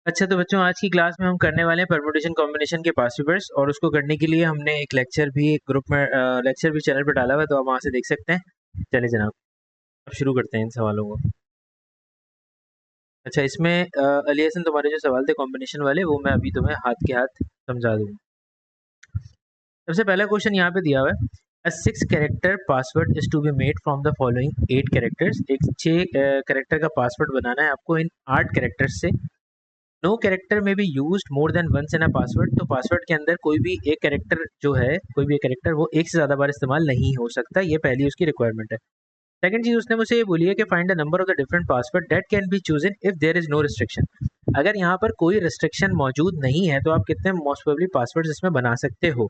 अच्छा तो बच्चों आज की क्लास में हम करने वाले हैं परम्यूटेशन कॉम्बिनेशन के पास्ट पेपर्स और उसको करने के लिए हमने एक लेक्चर भी एक ग्रुप में लेक्चर भी चैनल पर डाला हुआ है तो आप वहाँ से देख सकते हैं। चलिए जनाब अब शुरू करते हैं इन सवालों को। अच्छा इसमें अली हसन तुम्हारे जो सवाल थे कॉम्बिनेशन वाले वो मैं अभी तुम्हें हाथ के हाथ समझा दूंगा। सबसे पहला क्वेश्चन यहाँ पे दिया हुआ है A 6 character password is to be made from the following 8 characters. एक 6 कैरेक्टर का पासवर्ड बनाना है आपको इन 8 कैरेक्टर्स से। नो कैरेक्टर में be used more than once in a password. तो पासवर्ड के अंदर कोई भी एक कैरेक्टर जो है कोई भी एक कैरेक्टर वो एक से ज़्यादा बार इस्तेमाल नहीं हो सकता, ये पहली उसकी रिक्वायरमेंट है। सेकंड चीज उसने मुझे ये बोली है कि find the number of the different password that can be chosen if there is no restriction. अगर यहाँ पर कोई रिस्ट्रिक्शन मौजूद नहीं है तो आप कितने मोस्ट प्रोबेबली पासवर्ड इसमें बना सकते हो।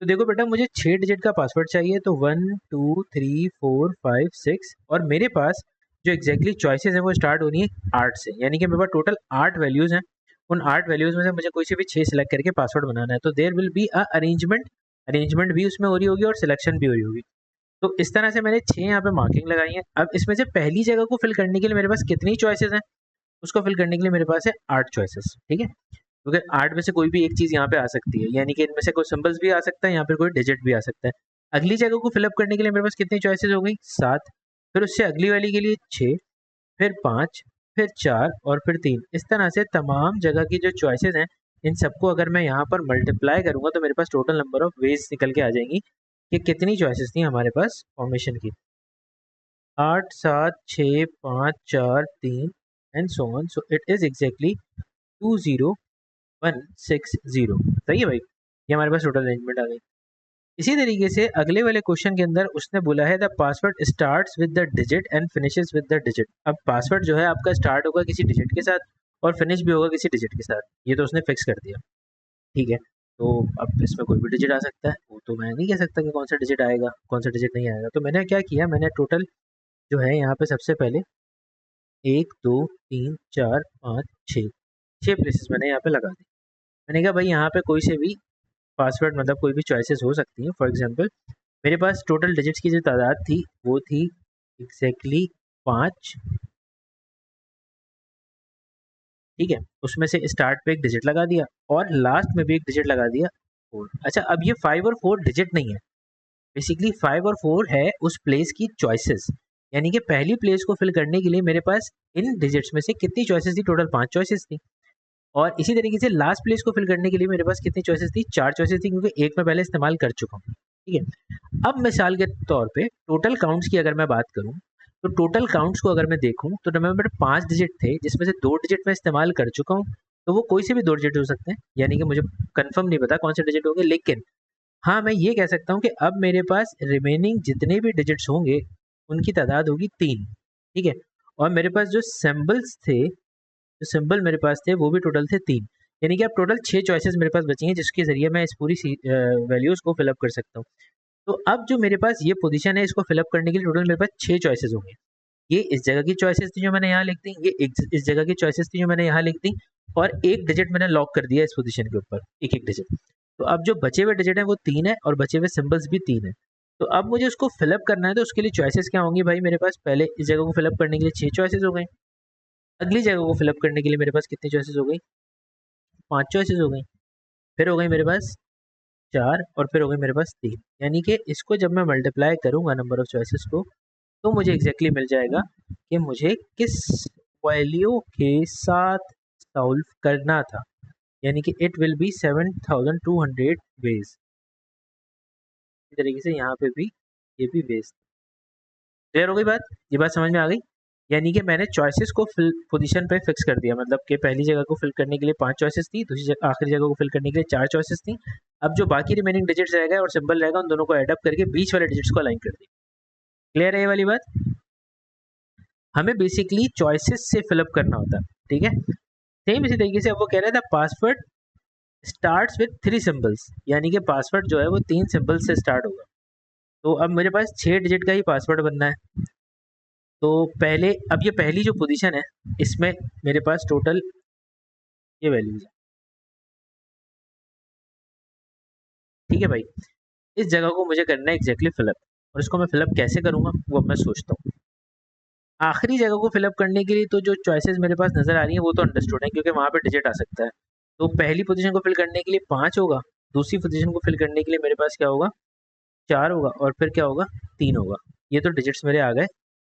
तो देखो बेटा मुझे 6 डिजिट का पासवर्ड चाहिए, तो 1 2 3 4 5 6 और मेरे पास जो एग्जैक्टली चॉइसेस है वो स्टार्ट होनी है 8 से, यानी कि मेरे पास टोटल 8 वैल्यूज हैं। उन 8 वैल्यूज में से मुझे कोई से भी 6 सिलेक्ट करके पासवर्ड बनाना है, तो there will be a arrangement. Arrangement भी उसमें हो रही होगी और सिलेक्शन भी हो रही होगी। तो इस तरह से मैंने 6 यहाँ पे मार्किंग लगाई है। अब इसमें से पहली जगह को फिल करने के लिए मेरे पास कितनी चॉइसेस हैं, उसको फिल करने के लिए मेरे पास है 8 चॉइसेस। ठीक है, क्योंकि 8 में से कोई भी एक चीज़ यहाँ पे आ सकती है, यानी कि इनमें से कोई सिंबल्स भी आ सकता है, यहाँ पे कोई डिजिट भी आ सकता है। अगली जगह को फिलअप करने के लिए मेरे पास कितनी चॉइसेस हो गई, 7। फिर उससे अगली वाली के लिए 6, फिर 5, फिर 4 और फिर 3। इस तरह से तमाम जगह की जो चॉइसेस हैं इन सबको अगर मैं यहाँ पर मल्टीप्लाई करूँगा तो मेरे पास टोटल नंबर ऑफ वेज निकल के आ जाएंगी कि कितनी चॉइसेस थी हमारे पास फॉर्मेशन की। 8 7 6 5 4 3 and so on, so it is exactly 20160। सही है भाई, ये हमारे पास टोटल अरेंजमेंट आ गई। इसी तरीके से अगले वाले क्वेश्चन के अंदर उसने बोला है the password starts with the digit and finishes with the digit. अब पासवर्ड जो है आपका स्टार्ट होगा किसी डिजिट के साथ और फिनिश भी होगा किसी डिजिट के साथ, ये तो उसने फिक्स कर दिया। ठीक है, तो अब इसमें कोई भी डिजिट आ सकता है, वो तो मैं नहीं कह सकता कि कौन सा डिजिट आएगा कौन सा डिजिट नहीं आएगा। तो मैंने क्या किया, मैंने टोटल जो है यहाँ पे सबसे पहले 1 2 3 4 5 6 प्लेसेस मैंने यहाँ पे लगा दी। मैंने कहा भाई यहाँ पे कोई से भी पासवर्ड मतलब कोई भी चॉइसेस हो सकती हैं। फॉर एग्जांपल मेरे पास टोटल डिजिट्स की जो तादाद थी वो थी एग्जैक्टली 5। ठीक है, उसमें से स्टार्ट पे एक डिजिट लगा दिया और लास्ट में भी एक डिजिट लगा दिया 4। अच्छा अब ये 5 और 4 डिजिट नहीं है, बेसिकली 5 और 4 है उस प्लेस की चॉइसेस। यानी कि पहली प्लेस को फिल करने के लिए मेरे पास इन डिजिट्स में से कितनी चॉइसेस थी, टोटल 5 चॉइसेस थी। और इसी तरीके से लास्ट प्लेस को फिल करने के लिए मेरे पास कितनी चॉइसेस थी, 4 चॉइसेस थी, क्योंकि एक मैं पहले इस्तेमाल कर चुका हूँ। ठीक है, अब मिसाल के तौर पे टोटल काउंट्स की अगर मैं बात करूँ तो टोटल काउंट्स को अगर मैं देखूँ तो मेरे 5 डिजिट थे जिसमें से 2 डिजिट मैं इस्तेमाल कर चुका हूँ। तो वो कोई से भी 2 डिजिट हो सकते हैं, यानी कि मुझे कंफर्म नहीं पता कौन से डिजिट होंगे, लेकिन हाँ मैं ये कह सकता हूँ कि अब मेरे पास रिमेनिंग जितने भी डिजिट्स होंगे उनकी तादाद होगी 3। ठीक है, और मेरे पास जो सिंबल्स थे, जो सिंबल मेरे पास थे वो भी टोटल थे 3। यानी कि अब टोटल 6 चॉइसेस मेरे पास बची हैं जिसके जरिए मैं इस पूरी वैल्यूज को फिलअप कर सकता हूँ। तो अब जो मेरे पास ये पोजीशन है इसको फिलअप करने के लिए टोटल मेरे पास 6 चॉइसेस होंगे। ये इस जगह की चॉइसेस थी जो मैंने यहाँ लिख दी, ये इस जगह की चॉइसेस थी जो मैंने यहाँ लिख दी, और एक डिजिट मैंने लॉक कर दिया इस पोजीशन के ऊपर, एक एक डिजिट। तो अब जो बचे हुए डिजिट हैं वो 3 है और बचे हुए सिंबल्स भी 3 है। तो अब मुझे उसको फिलअप करना है, तो उसके लिए चॉइसेस क्या होंगी भाई, मेरे पास पहले इस जगह को फिलअप करने के लिए 6 चॉइसेस हो गई, अगली जगह को फिलअप करने के लिए मेरे पास कितनी चॉइसेस हो गई, 5 चॉइसेस हो गई, फिर हो गई मेरे पास 4 और फिर हो गई मेरे पास 3। यानी कि इसको जब मैं मल्टीप्लाई करूंगा नंबर ऑफ चॉइसेस को तो मुझे एग्जैक्टली मिल जाएगा कि मुझे किस वैल्यू के साथ सॉल्व करना था, यानी कि इट विल बी 7200 वेज। इसी तरीके से यहाँ पे भी ये भी वेज। क्लियर हो गई बात, ये बात समझ में आ गई। यानी कि मैंने चॉइसेस को फिल पोजीशन पे फिक्स कर दिया, मतलब कि पहली जगह को फिल करने के लिए 5 चॉइसेस थी, दूसरी जगह आखिरी जगह को फिल करने के लिए 4 चॉइसेस थी। अब जो बाकी रिमेनिंग डिजिट्स रह गए और सिंबल रहेगा उन दोनों को एड अप करके बीच वाले डिजिट्स को अलाइन कर दिया। क्लियर है ये वाली बात, हमें बेसिकली चॉइसेस से फिलअप करना होता है। ठीक है, सेम इसी तरीके से अब वो कह रहा था पासवर्ड स्टार्ट्स विद 3 सिंबल्स, यानी कि पासवर्ड जो है वो 3 सिंबल से स्टार्ट होगा। तो अब मेरे पास 6 डिजिट का ही पासवर्ड बनना है। तो पहले अब ये पहली जो पोजीशन है इसमें मेरे पास टोटल ये वैल्यूज है। ठीक है भाई, इस जगह को मुझे करना है एग्जैक्टली फिलअप, और इसको मैं फिलअप कैसे करूँगा वो अब मैं सोचता हूँ। आखिरी जगह को फिलअप करने के लिए तो जो चॉइसेस मेरे पास नज़र आ रही हैं वो तो अंडरस्टूड है, क्योंकि वहाँ पे डिजिट आ सकता है। तो पहली पोजीशन को फिल करने के लिए 5 होगा, दूसरी पोजीशन को फिल करने के लिए मेरे पास क्या होगा, 4 होगा, और फिर क्या होगा, 3 होगा। ये तो डिजिट्स मेरे आ गए,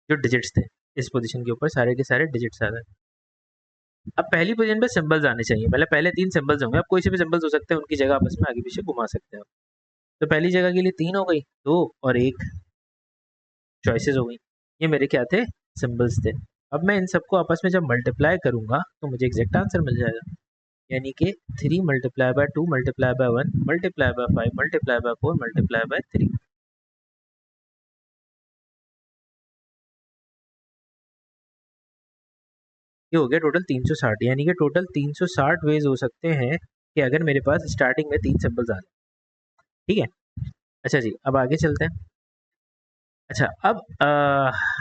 जो डिजिट्स थे इस पोजीशन के ऊपर सारे के सारे डिजिट्स आ गए। अब पहली पोजीशन पे सिंबल्स आने चाहिए, मतलब पहले 3 सिंबल्स होंगे, अब कोई से भी सिंबल्स हो सकते हैं, उनकी जगह आपस में आगे पीछे घुमा सकते हैं। तो पहली जगह के लिए 3 हो गई, 2 और 1 चॉइसेस हो गई। ये मेरे क्या थे, सिंबल्स थे। अब मैं इन सबको आपस में जब मल्टीप्लाई करूंगा तो मुझे एग्जैक्ट आंसर मिल जाएगा, यानी कि 3 multiply by 2 multiply by 1 multiply bye 5 multiply by 4 multiply by 3। ये हो गया टोटल 360, यानी कि टोटल 360 वेज हो सकते हैं कि अगर मेरे पास स्टार्टिंग में 3 सिंबल्स आ जाए। ठीक है, अच्छा जी, अब आगे चलते हैं। अच्छा, अब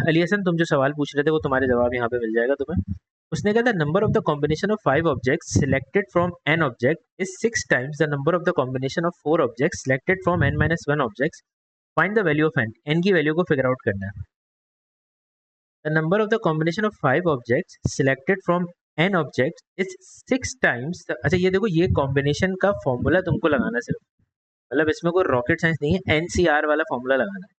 अली हसन, तुम जो सवाल पूछ रहे थे वो तुम्हारे जवाब यहाँ पे मिल जाएगा तुम्हें। उसने कहा, the number of the combination of 5 objects selected from an object is 6 times the number of the combination of 4 objects selected from n minus 1 objects. Find the value of n, n की value को figure out करना है। The number of the combination of 5 objects selected from n object is 6 times. अच्छा, ये देखो, ये combination का formula तुमको लगाना है सिर्फ, मतलब इसमें कोई रॉकेट साइंस नहीं है, NCR वाला फॉर्मूला लगाना है।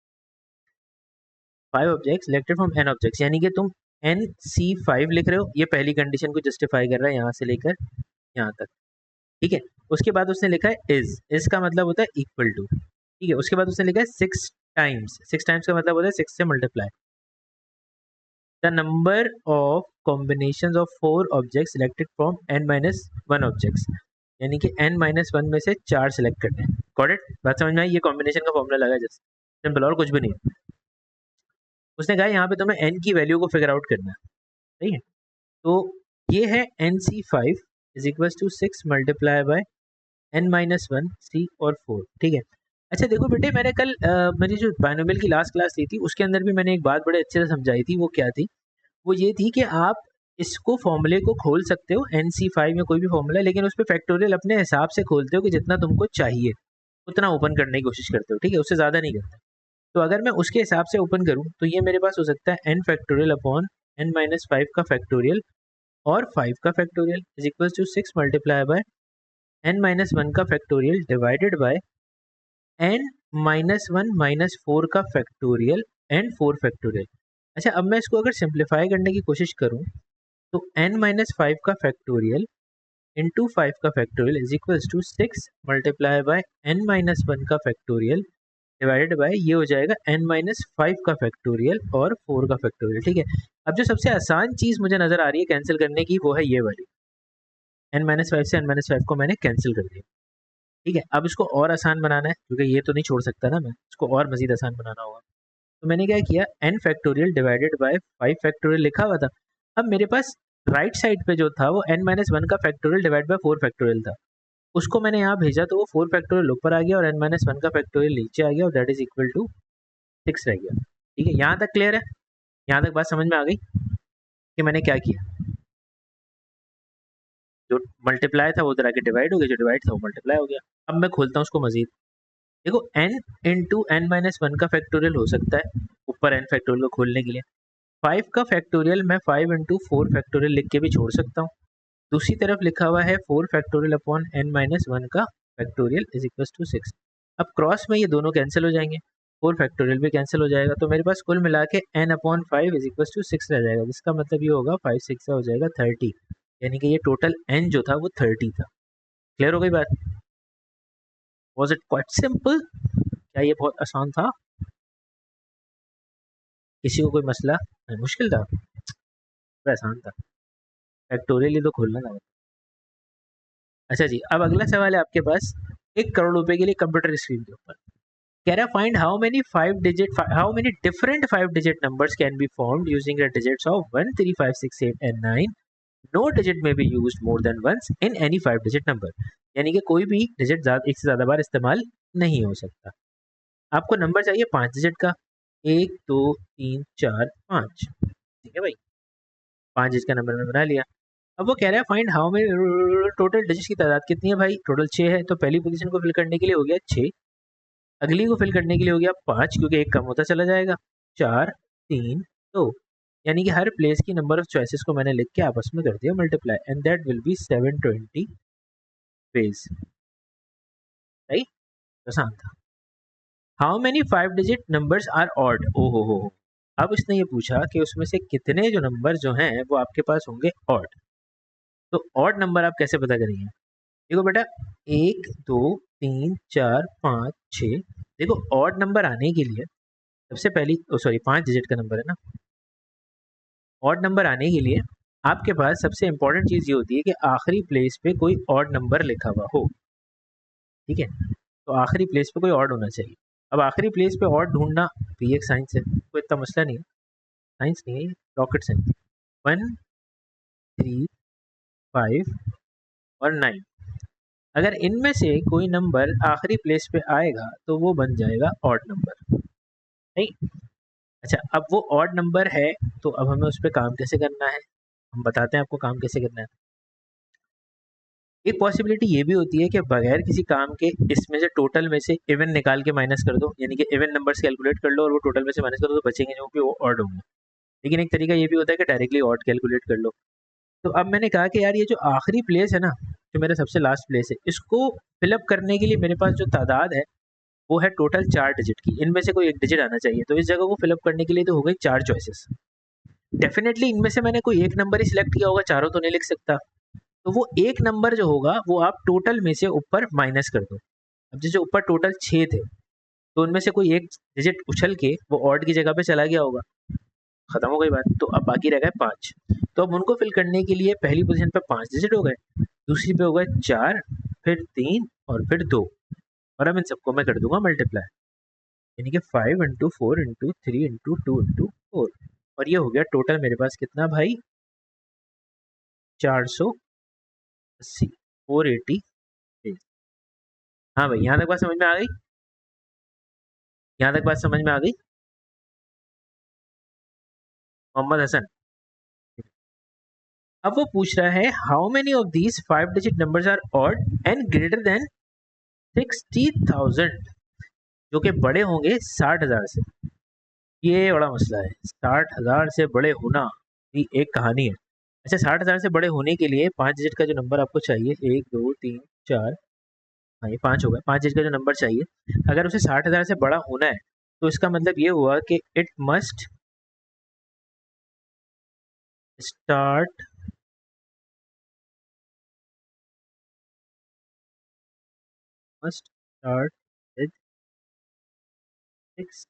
5 objects selected from n objects, यानी कि तुम NC5 लिख रहे हो, ये पहली कंडीशन को जस्टिफाई कर रहा है यहाँ से लेकर यहाँ तक। ठीक है, उसके बाद उसने लिखा है इज का मतलब होता है इक्वल टू। ठीक है, उसके बाद उसने लिखा है 6 टाइम्स का मतलब होता है 6 से multiply the number of combination of 4 object selected from n minus 1 objects, यानी कि n माइनस 1 में से 4 सिलेक्ट करने हैं। गॉट इट, बात समझ में आई? ये कॉम्बिनेशन का फॉर्मूला लगा है, जस्ट सिंपल, और कुछ भी नहीं है। उसने कहा यहाँ पे तुम्हें n की वैल्यू को फिगर आउट करना है। सही है, तो ये है NC5 is equal to 6 multiply by n minus 1 C और 4। ठीक है, अच्छा देखो बेटे, मैंने कल मेरी जो बायनोमियल की लास्ट क्लास ली थी उसके अंदर भी मैंने एक बात बड़े अच्छे से समझाई थी। वो क्या थी? वो ये थी कि आप इसको फॉर्मूले को खोल सकते हो NC5 में कोई भी फॉर्मूला, लेकिन उस पर फैक्टोरियल अपने हिसाब से खोलते हो कि जितना तुमको चाहिए उतना ओपन करने की कोशिश करते हो। ठीक है, उससे ज़्यादा नहीं करते। तो अगर मैं उसके हिसाब से ओपन करूँ तो ये मेरे पास हो सकता है n factorial upon n minus 5 का फैक्टोरियल और 5 का factorial is equal to 6 multiply by n minus 1 का factorial divided by n minus 1 minus 4 का फैक्टोरियल एंड 4 फैक्टोरियल। अच्छा, अब मैं इसको अगर सिंप्लीफाई करने की कोशिश करूं तो n माइनस 5 का फैक्टोरियल इंटू 5 का factorial is equal to 6 multiply by n minus 1 का फैक्टोरियल डिवाइडेड बाय ये हो जाएगा n माइनस 5 का फैक्टोरियल और 4 का फैक्टोरियल। ठीक है, अब जो सबसे आसान चीज़ मुझे नज़र आ रही है कैंसिल करने की वो है ये वाली, n माइनस 5 से n माइनस 5 को मैंने कैंसिल कर दिया। ठीक है, अब इसको और आसान बनाना है, क्योंकि ये तो नहीं छोड़ सकता ना मैं, इसको और मज़ीद आसान बनाना होगा। तो मैंने क्या किया, n factorial divided by 5 factorial लिखा हुआ था। अब मेरे पास राइट साइड पे जो था वो n माइनस 1 का फैक्टोरियल डिवाइड बाय 4 फैक्टोरियल था, उसको मैंने यहाँ भेजा तो वो 4 फैक्टोरियल ऊपर आ गया और n माइनस 1 का फैक्टोरियल नीचे आ गया, और दैट इज इक्वल टू 6 रह गया। ठीक है, यहाँ तक क्लियर है? यहाँ तक बात समझ में आ गई कि मैंने क्या किया? जो मल्टीप्लाई था वो उधर आके डिवाइड हो गया, जो डिवाइड था वो मल्टीप्लाई हो गया। अब मैं खोलता हूँ उसको मजीद। देखो, n इंटू n माइनस 1 का फैक्टोरियल हो सकता है ऊपर n फैक्टोरियल को खोलने के लिए। 5 का फैक्टोरियल मैं 5 इंटू 4 फैक्टोरियल लिख के भी छोड़ सकता हूँ। दूसरी तरफ लिखा हुआ है 4 फैक्टोरियल अपॉन n माइनस 1 का फैक्टोरियल इज इक्वल टू 6। अब क्रॉस में ये दोनों कैंसिल हो जाएंगे, 4 फैक्टोरियल भी कैंसिल हो जाएगा, तो मेरे पास कुल मिला के n upon 5 is equal to 6 रह जाएगा, जिसका मतलब ये होगा 5 6 हो जाएगा 30, यानी कि ये टोटल n जो था वो 30 था। क्लियर हो गई बात? Was it quite simple? क्या ये बहुत आसान था? किसी को कोई मसला? मुश्किल था? बड़ा आसान था, फैक्टोरियल ही तो खोलना था। अच्छा जी, अब अगला सवाल है आपके पास 1 करोड़ रुपए के लिए कंप्यूटर स्क्रीन के ऊपर कह रहा, find how many different 5 digit numbers can be formed using the digits of 1 3 5 6 8 and 9। No digit में be used more than once in any 5 digit number, यानी कि कोई भी डिजिट एक से ज्यादा बार इस्तेमाल नहीं हो सकता। आपको नंबर चाहिए 5 डिजिट का, 1 2 3 4 5। ठीक है भाई, 5 डिजिट का नंबर मैंने बना लिया। अब वो कह रहा है find how many, total digits की तादाद कितनी है भाई? टोटल 6 है, तो पहली पोजीशन को फिल करने के लिए हो गया 6, अगली को फिल करने के लिए हो गया 5 क्योंकि एक कम होता चला जाएगा, 4 3 2। यानी कि हर प्लेस की नंबर ऑफ चॉइसेस को मैंने लिख के आपस में कर दिया multiply, and that will be 720 page, right. आसान था। How many 5 digit numbers are odd, ओ हो। अब इसने ये पूछा कि उसमें से कितने जो नंबर जो हैं वो आपके पास होंगे ऑड। तो ऑड नंबर आप कैसे पता करेंगे? देखो बेटा, 1 2 3 4 5 6, देखो ऑड नंबर आने के लिए सबसे पहली, सॉरी 5 डिजिट का नंबर है ना, ऑड नंबर आने के लिए आपके पास सबसे इंपॉर्टेंट चीज़ ये होती है कि आखिरी प्लेस पे कोई ऑड नंबर लिखा हुआ हो, ठीक है। तो आखिरी प्लेस पे कोई ऑड होना चाहिए। अब आखिरी प्लेस पे ऑड ढूंढना भी एक साइंस है, कोई इतना मसला नहीं है, साइंस नहीं है, रॉकेट साइंस। 1 3 5 और 9, अगर इनमें से कोई नंबर आखिरी प्लेस पे आएगा तो वो बन जाएगा ऑड नंबर, नहीं। अच्छा, अब वो ऑड नंबर है तो अब हमें उस पर काम कैसे करना है, हम बताते हैं आपको काम कैसे करना है। एक पॉसिबिलिटी ये भी होती है कि बगैर किसी काम के इसमें से टोटल में से इवन निकाल के माइनस कर दो, यानी कि इवन नंबर्स कैलकुलेट कर लो और वो टोटल में से माइनस कर दो तो बचेंगे जो कि वो ऑड होंगे। लेकिन एक तरीका ये भी होता है कि डायरेक्टली ऑड कैलकुलेट कर लो। तो अब मैंने कहा कि यार ये जो आखिरी प्लेस है ना, जो मेरा सबसे लास्ट प्लेस है, इसको फिलअप करने के लिए मेरे पास जो तादाद है वो है टोटल 4 डिजिट की, इनमें से कोई एक डिजिट आना चाहिए। तो इस जगह को फिलअप करने के लिए तो हो गई 4 चॉइसेस। डेफिनेटली इनमें से मैंने कोई एक नंबर ही सिलेक्ट किया होगा, चारों तो नहीं लिख सकता। तो वो एक नंबर जो होगा वो आप टोटल में से ऊपर माइनस कर दो। अब जैसे ऊपर टोटल 6 थे तो उनमें से कोई एक डिजिट उछल के वो ऑड की जगह पे चला गया होगा, खत्म हो गई बात। तो अब बाकी रह गए 5। तो अब उनको फिल करने के लिए पहली पोजीशन पे 5 डिजिट हो गए, दूसरी पे हो गए 4, फिर 3 और फिर 2, और अब इन सबको मैं कर दूंगा मल्टीप्लाई, यानी कि 5 इंटू 4 इंटू 3 इंटू 2 इंटू 4, और ये हो गया टोटल मेरे पास कितना भाई, 480, 480। हाँ भाई, यहाँ तक बात समझ में आ गई? यहाँ तक बात समझ में आ गई मोहम्मद हसन? अब वो पूछ रहा है how many of these 5 digit numbers are odd and greater than 60,000, जो कि बड़े होंगे 60,000 से। ये बड़ा मसला है, 60,000 से बड़े होना भी एक कहानी है। अच्छा, 60,000 से बड़े होने के लिए 5 डिजिट का जो नंबर आपको चाहिए, 1 2 3 4, हाँ ये 5 होगा, 5 डिजिट का जो नंबर चाहिए, अगर उसे 60,000 से बड़ा होना है तो इसका मतलब ये हुआ कि it start must start with 6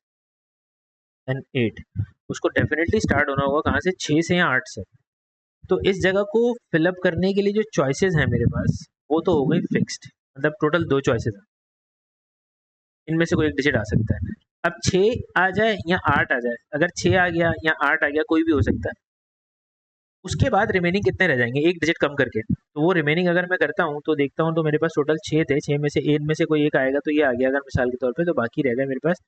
and 8। उसको डेफिनेटली स्टार्ट होना होगा कहाँ से, 6 से या 8 से। तो इस जगह को फिलअप करने के लिए जो चॉइसेस हैं मेरे पास वो तो हो गई फिक्स्ड, मतलब टोटल 2 चॉइसेस हैं, इनमें से कोई एक डिजिट आ सकता है। अब 6 आ जाए या 8 आ जाए, अगर 6 आ गया या 8 आ गया कोई भी हो सकता है, उसके बाद रिमेनिंग कितने रह जाएंगे एक डिजिट कम करके। तो वो रिमेनिंग अगर मैं करता हूँ तो देखता हूँ तो मेरे पास टोटल 6 थे, 6 में से एक में से कोई एक आएगा तो ये आ गया अगर मिसाल के तौर पे, तो बाकी रह गए मेरे पास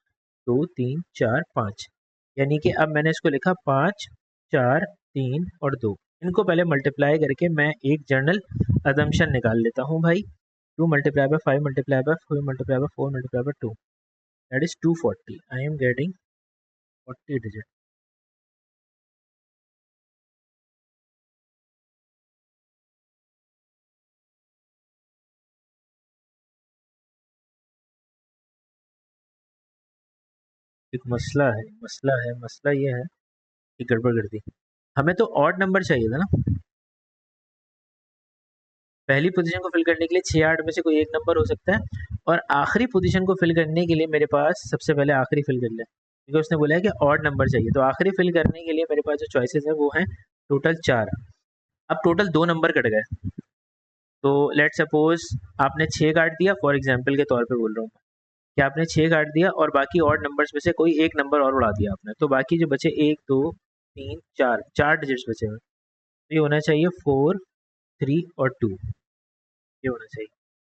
2 3 4 5, यानी कि अब मैंने इसको लिखा 5 4 3 और 2। इनको पहले मल्टीप्लाई करके मैं एक जर्नल अजम्पशन निकाल लेता हूँ भाई, 2 multiply by 5 multiply by 4 multiply by 4 multiply by 2, that is 240। I am getting 40 digit. एक मसला ये है कि गड़बड़ कर दी। हमें तो ऑड नंबर चाहिए था ना, पहली पोजीशन को फिल करने के लिए 6 8 में से कोई एक नंबर हो सकता है, और आखिरी पोजीशन को फिल करने के लिए मेरे पास सबसे पहले आखिरी फिल कर ले, क्योंकि उसने बोला है कि ऑड नंबर चाहिए। तो आखिरी फिल करने के लिए मेरे पास जो चॉइसेस है वो हैं टोटल 4। अब टोटल 2 नंबर कट गए, तो लेट सपोज आपने 6 काट दिया, फॉर एग्जाम्पल के तौर पे बोल रहा हूँ कि आपने 6 काट दिया और बाकी ऑड नंबर्स में से कोई एक नंबर और उड़ा दिया आपने, तो बाकी जो बचे 1 2 3 4, 4 डिजिट्स बचे हुए, तो ये होना चाहिए 4 3 और 2, ये होना चाहिए।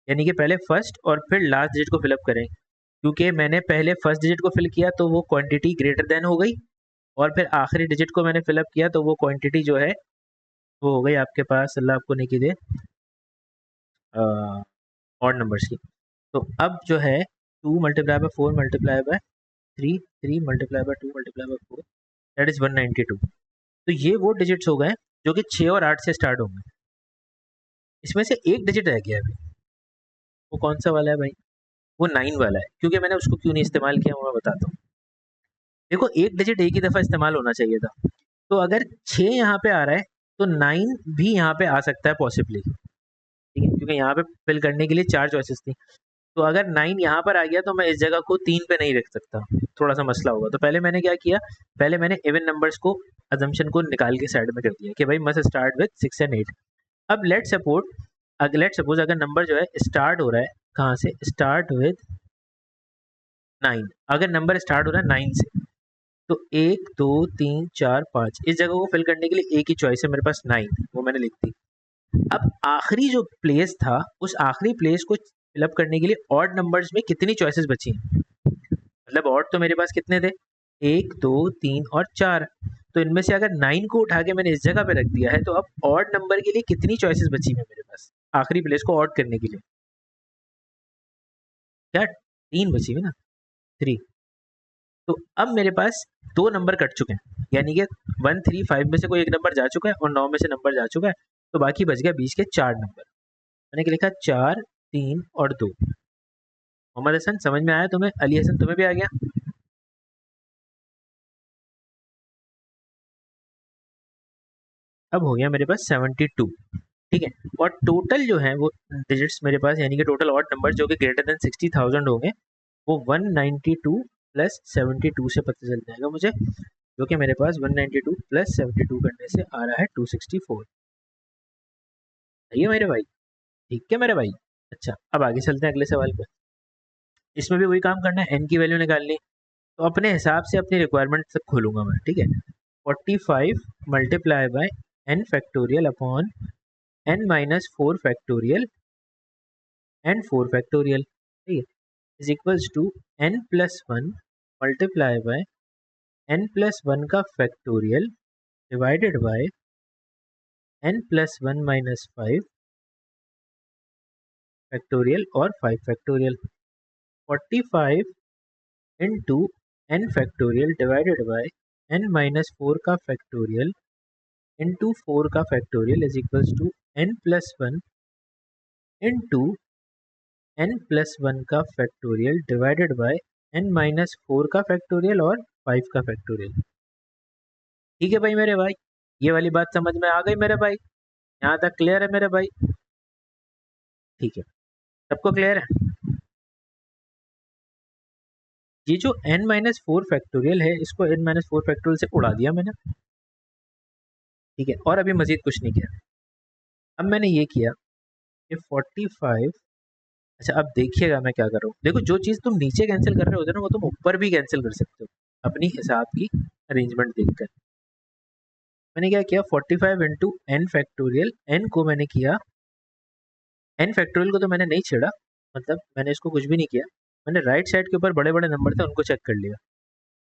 यानी कि पहले फर्स्ट और फिर लास्ट डिजिट को फिलअप करें, क्योंकि मैंने पहले फर्स्ट डिजिट को फिल किया तो वो क्वांटिटी ग्रेटर देन हो गई, और फिर आखिरी डिजिट को मैंने फिलअप किया तो वो क्वांटिटी जो है वो हो गई आपके पास, अल्लाह आपको नेकी दे, ऑड नंबर्स की। तो अब जो है 2 multiply by 4 multiply by 3, 3 multiply by 2 multiply by 4, that is 192। तो ये वो डिजिट्स हो गए जो कि 6 और 8 से स्टार्ट होंगे। इसमें से एक डिजिट रह गया अभी, वो कौन सा वाला है भाई? वो 9 वाला है। क्योंकि मैंने उसको क्यों नहीं इस्तेमाल किया वो मैं बताता हूँ। देखो एक डिजिट एक ही दफ़ा इस्तेमाल होना चाहिए था, तो अगर 6 यहाँ पे आ रहा है तो 9 भी यहाँ पे आ सकता है पॉसिबली, ठीक है, क्योंकि यहाँ पे फिल करने के लिए 4 चॉइसेस थी। तो अगर 9 यहाँ पर आ गया तो मैं इस जगह को 3 पे नहीं रख सकता, थोड़ा सा मसला होगा। तो पहले मैंने क्या किया, पहले मैंने इवन नंबर्स को, अजम्पशन को निकाल के साइड में कर दिया कि भाई मस्ट स्टार्ट विद 6 एंड 8। अब लेट सपोज अगर नंबर जो है स्टार्ट हो रहा है कहाँ से, स्टार्ट विद 9, अगर नंबर स्टार्ट हो रहा है 9 से, तो 1 2 3 4 5 इस जगह को फिल करने के लिए एक ही चॉइस है मेरे पास 9, वो मैंने लिख दी। अब आखिरी जो प्लेस था उस आखिरी प्लेस को फिलअप करने के लिए ऑड नंबर्स में कितनी चॉइसेस बची हैं, मतलब ऑड तो मेरे पास कितने थे, 1 2 3 और 4। तो इनमें से अगर 9 को उठा के मैंने इस जगह पे रख दिया है तो अब ऑड नंबर के लिए कितनी चॉइसेस बची हैं मेरे पास आखिरी प्लेस को ऑड करने के लिए? क्या 3 बची हुई ना, 3। तो अब मेरे पास 2 नंबर कट चुके हैं, यानी कि 1 3 5 में से कोई एक नंबर जा चुका है और 9 में से नंबर जा चुका है, तो बाकी बच गया बीच के 4 नंबर। मैंने क्या लिखा, 4 3 और 2। मोहम्मद हसन समझ में आया तुम्हें? अली हसन तुम्हें भी आ गया? अब हो गया मेरे पास 72, ठीक है। और टोटल जो है वो डिजिट्स मेरे पास, यानी कि टोटल ऑड नंबर जो कि ग्रेटर देन 60,000 होंगे, वो 192 प्लस 72 से पता चल जाएगा मुझे, जो कि मेरे पास 192 प्लस 72 करने से आ रहा है 264। सही है मेरे भाई? ठीक है मेरे भाई। अच्छा अब आगे चलते हैं अगले सवाल पे। इसमें भी वही काम करना है, एन की वैल्यू निकालनी। तो अपने हिसाब से अपनी रिक्वायरमेंट तक खोलूंगा मैं, ठीक है। 45 multiply by n factorial upon n minus 4 factorial and 4 factorial, ठीक है, is equals to n plus 1 multiply by n plus 1 का factorial divided by n plus 1 minus 5 factorial और 5 factorial. 45 into n factorial divided by n minus 4 का factorial into 4 का factorial is equals to n plus 1 into n plus 1 का factorial divided by n minus 4 का factorial और 5 का factorial. ठीक है भाई मेरे भाई, ये वाली बात समझ में आ गई मेरे भाई? यहाँ तक क्लियर है मेरे भाई? ठीक है, सबको क्लियर है? ये जो n माइनस 4 फैक्टोरियल है इसको n माइनस 4 फैक्टोरियल से उड़ा दिया मैंने, ठीक है, और अभी मजीद कुछ नहीं किया। अब मैंने ये किया कि 45, अच्छा अब देखिएगा मैं क्या कर रहा हूँ। देखो जो चीज़ तुम नीचे कैंसिल कर रहे होते हो ना वो तुम ऊपर भी कैंसिल कर सकते हो अपनी हिसाब की अरेंजमेंट देखकर। मैंने क्या किया, 45 इंटू एन फैक्टोरियल, एन को मैंने किया, एन फैक्टोरियल को तो मैंने नहीं छेड़ा, मतलब मैंने इसको कुछ भी नहीं किया, मैंने राइट साइड के ऊपर बड़े बड़े नंबर थे उनको चेक कर लिया,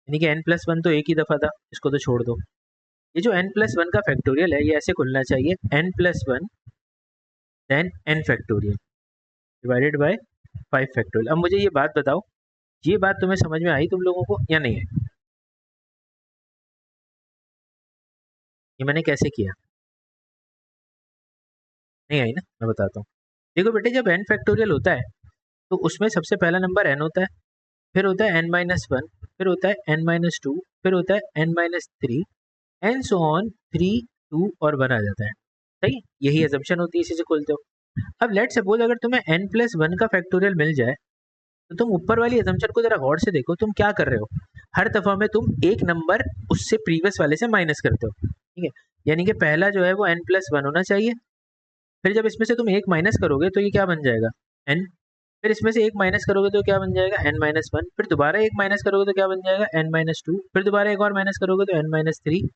यानी कि n+1 तो एक ही दफ़ा था, इसको तो छोड़ दो। ये जो n+1 का फैक्टोरियल है ये ऐसे खुलना चाहिए, n+1 then n factorial divided by 5 factorial. अब मुझे ये बात बताओ, ये बात तुम्हें समझ में आई तुम लोगों को या नहीं है? ये मैंने कैसे किया, नहीं आई ना? मैं बताता हूँ। देखो बेटे जब n फैक्टोरियल होता है तो उसमें सबसे पहला नंबर n होता है, फिर होता है n-1, फिर होता है n-2, फिर होता है n-3 एंड सो ऑन, 3 2 और 1 आ जाता है। सही, यही अजम्पशन होती है, इसी से खोलते हो। अब लेट सपोज अगर तुम्हें n+1 का फैक्टोरियल मिल जाए तो तुम ऊपर वाली अजम्पशन को जरा गौर से देखो, तुम क्या कर रहे हो, हर दफ़ा में तुम एक नंबर उससे प्रीवियस वाले से माइनस करते हो, ठीक है। यानी कि पहला जो है वो n+1 होना चाहिए, फिर जब इसमें से तुम एक माइनस करोगे तो ये क्या बन जाएगा, n, फिर इसमें से एक माइनस करोगे तो क्या बन जाएगा, n-1, फिर दोबारा एक माइनस करोगे तो क्या बन जाएगा, n-2, फिर दोबारा एक और माइनस करोगे तो n-3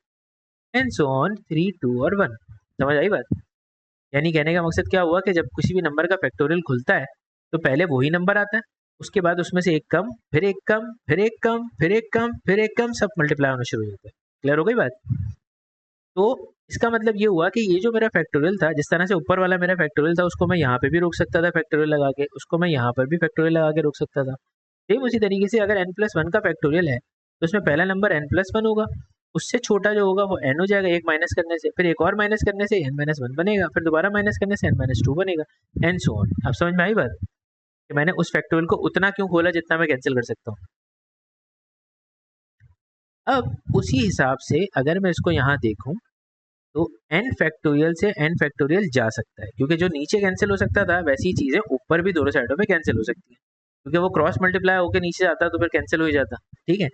एंड सो ऑन, 3 2 और 1। समझ आई बात? यानी कहने का मकसद क्या हुआ कि जब किसी भी नंबर का फैक्टोरियल खुलता है तो पहले वही नंबर आता है, उसके बाद उसमें से एक कम, फिर एक कम, फिर एक कम, फिर एक कम, फिर एक कम, सब मल्टीप्लाई होना शुरू हो जाता है। क्लियर हो गई बात? तो इसका मतलब ये हुआ कि ये जो मेरा फैक्टोरियल था, जिस तरह से ऊपर वाला मेरा फैक्टोरियल था उसको मैं यहाँ पे भी रोक सकता था फैक्टोरियल लगा के, उसको मैं यहाँ पर भी फैक्टोरियल लगा के रोक सकता था। सेम उसी तरीके से अगर n+1 का फैक्टोरियल है तो उसमें पहला नंबर n+1 होगा, उससे छोटा जो होगा वो n हो जाएगा, एक माइनस करने से, फिर एक और माइनस करने से n-1 बनेगा, फिर दोबारा माइनस करने से n-2 बनेगा, एंड सो ऑन। अब समझ में आई बात कि मैंने उस फैक्टोरियल को उतना क्यों खोला जितना मैं कैंसिल कर सकता हूँ। अब उसी हिसाब से अगर मैं इसको यहाँ देखूँ तो n फैक्टोरियल से n फैक्टोरियल जा सकता है, क्योंकि जो नीचे कैंसिल हो सकता था वैसी चीज़ें ऊपर भी दोनों साइडों पे कैंसिल हो सकती है, क्योंकि वो क्रॉस मल्टीप्लाई होकर नीचे जाता तो फिर कैंसिल हो ही जाता। ठीक है,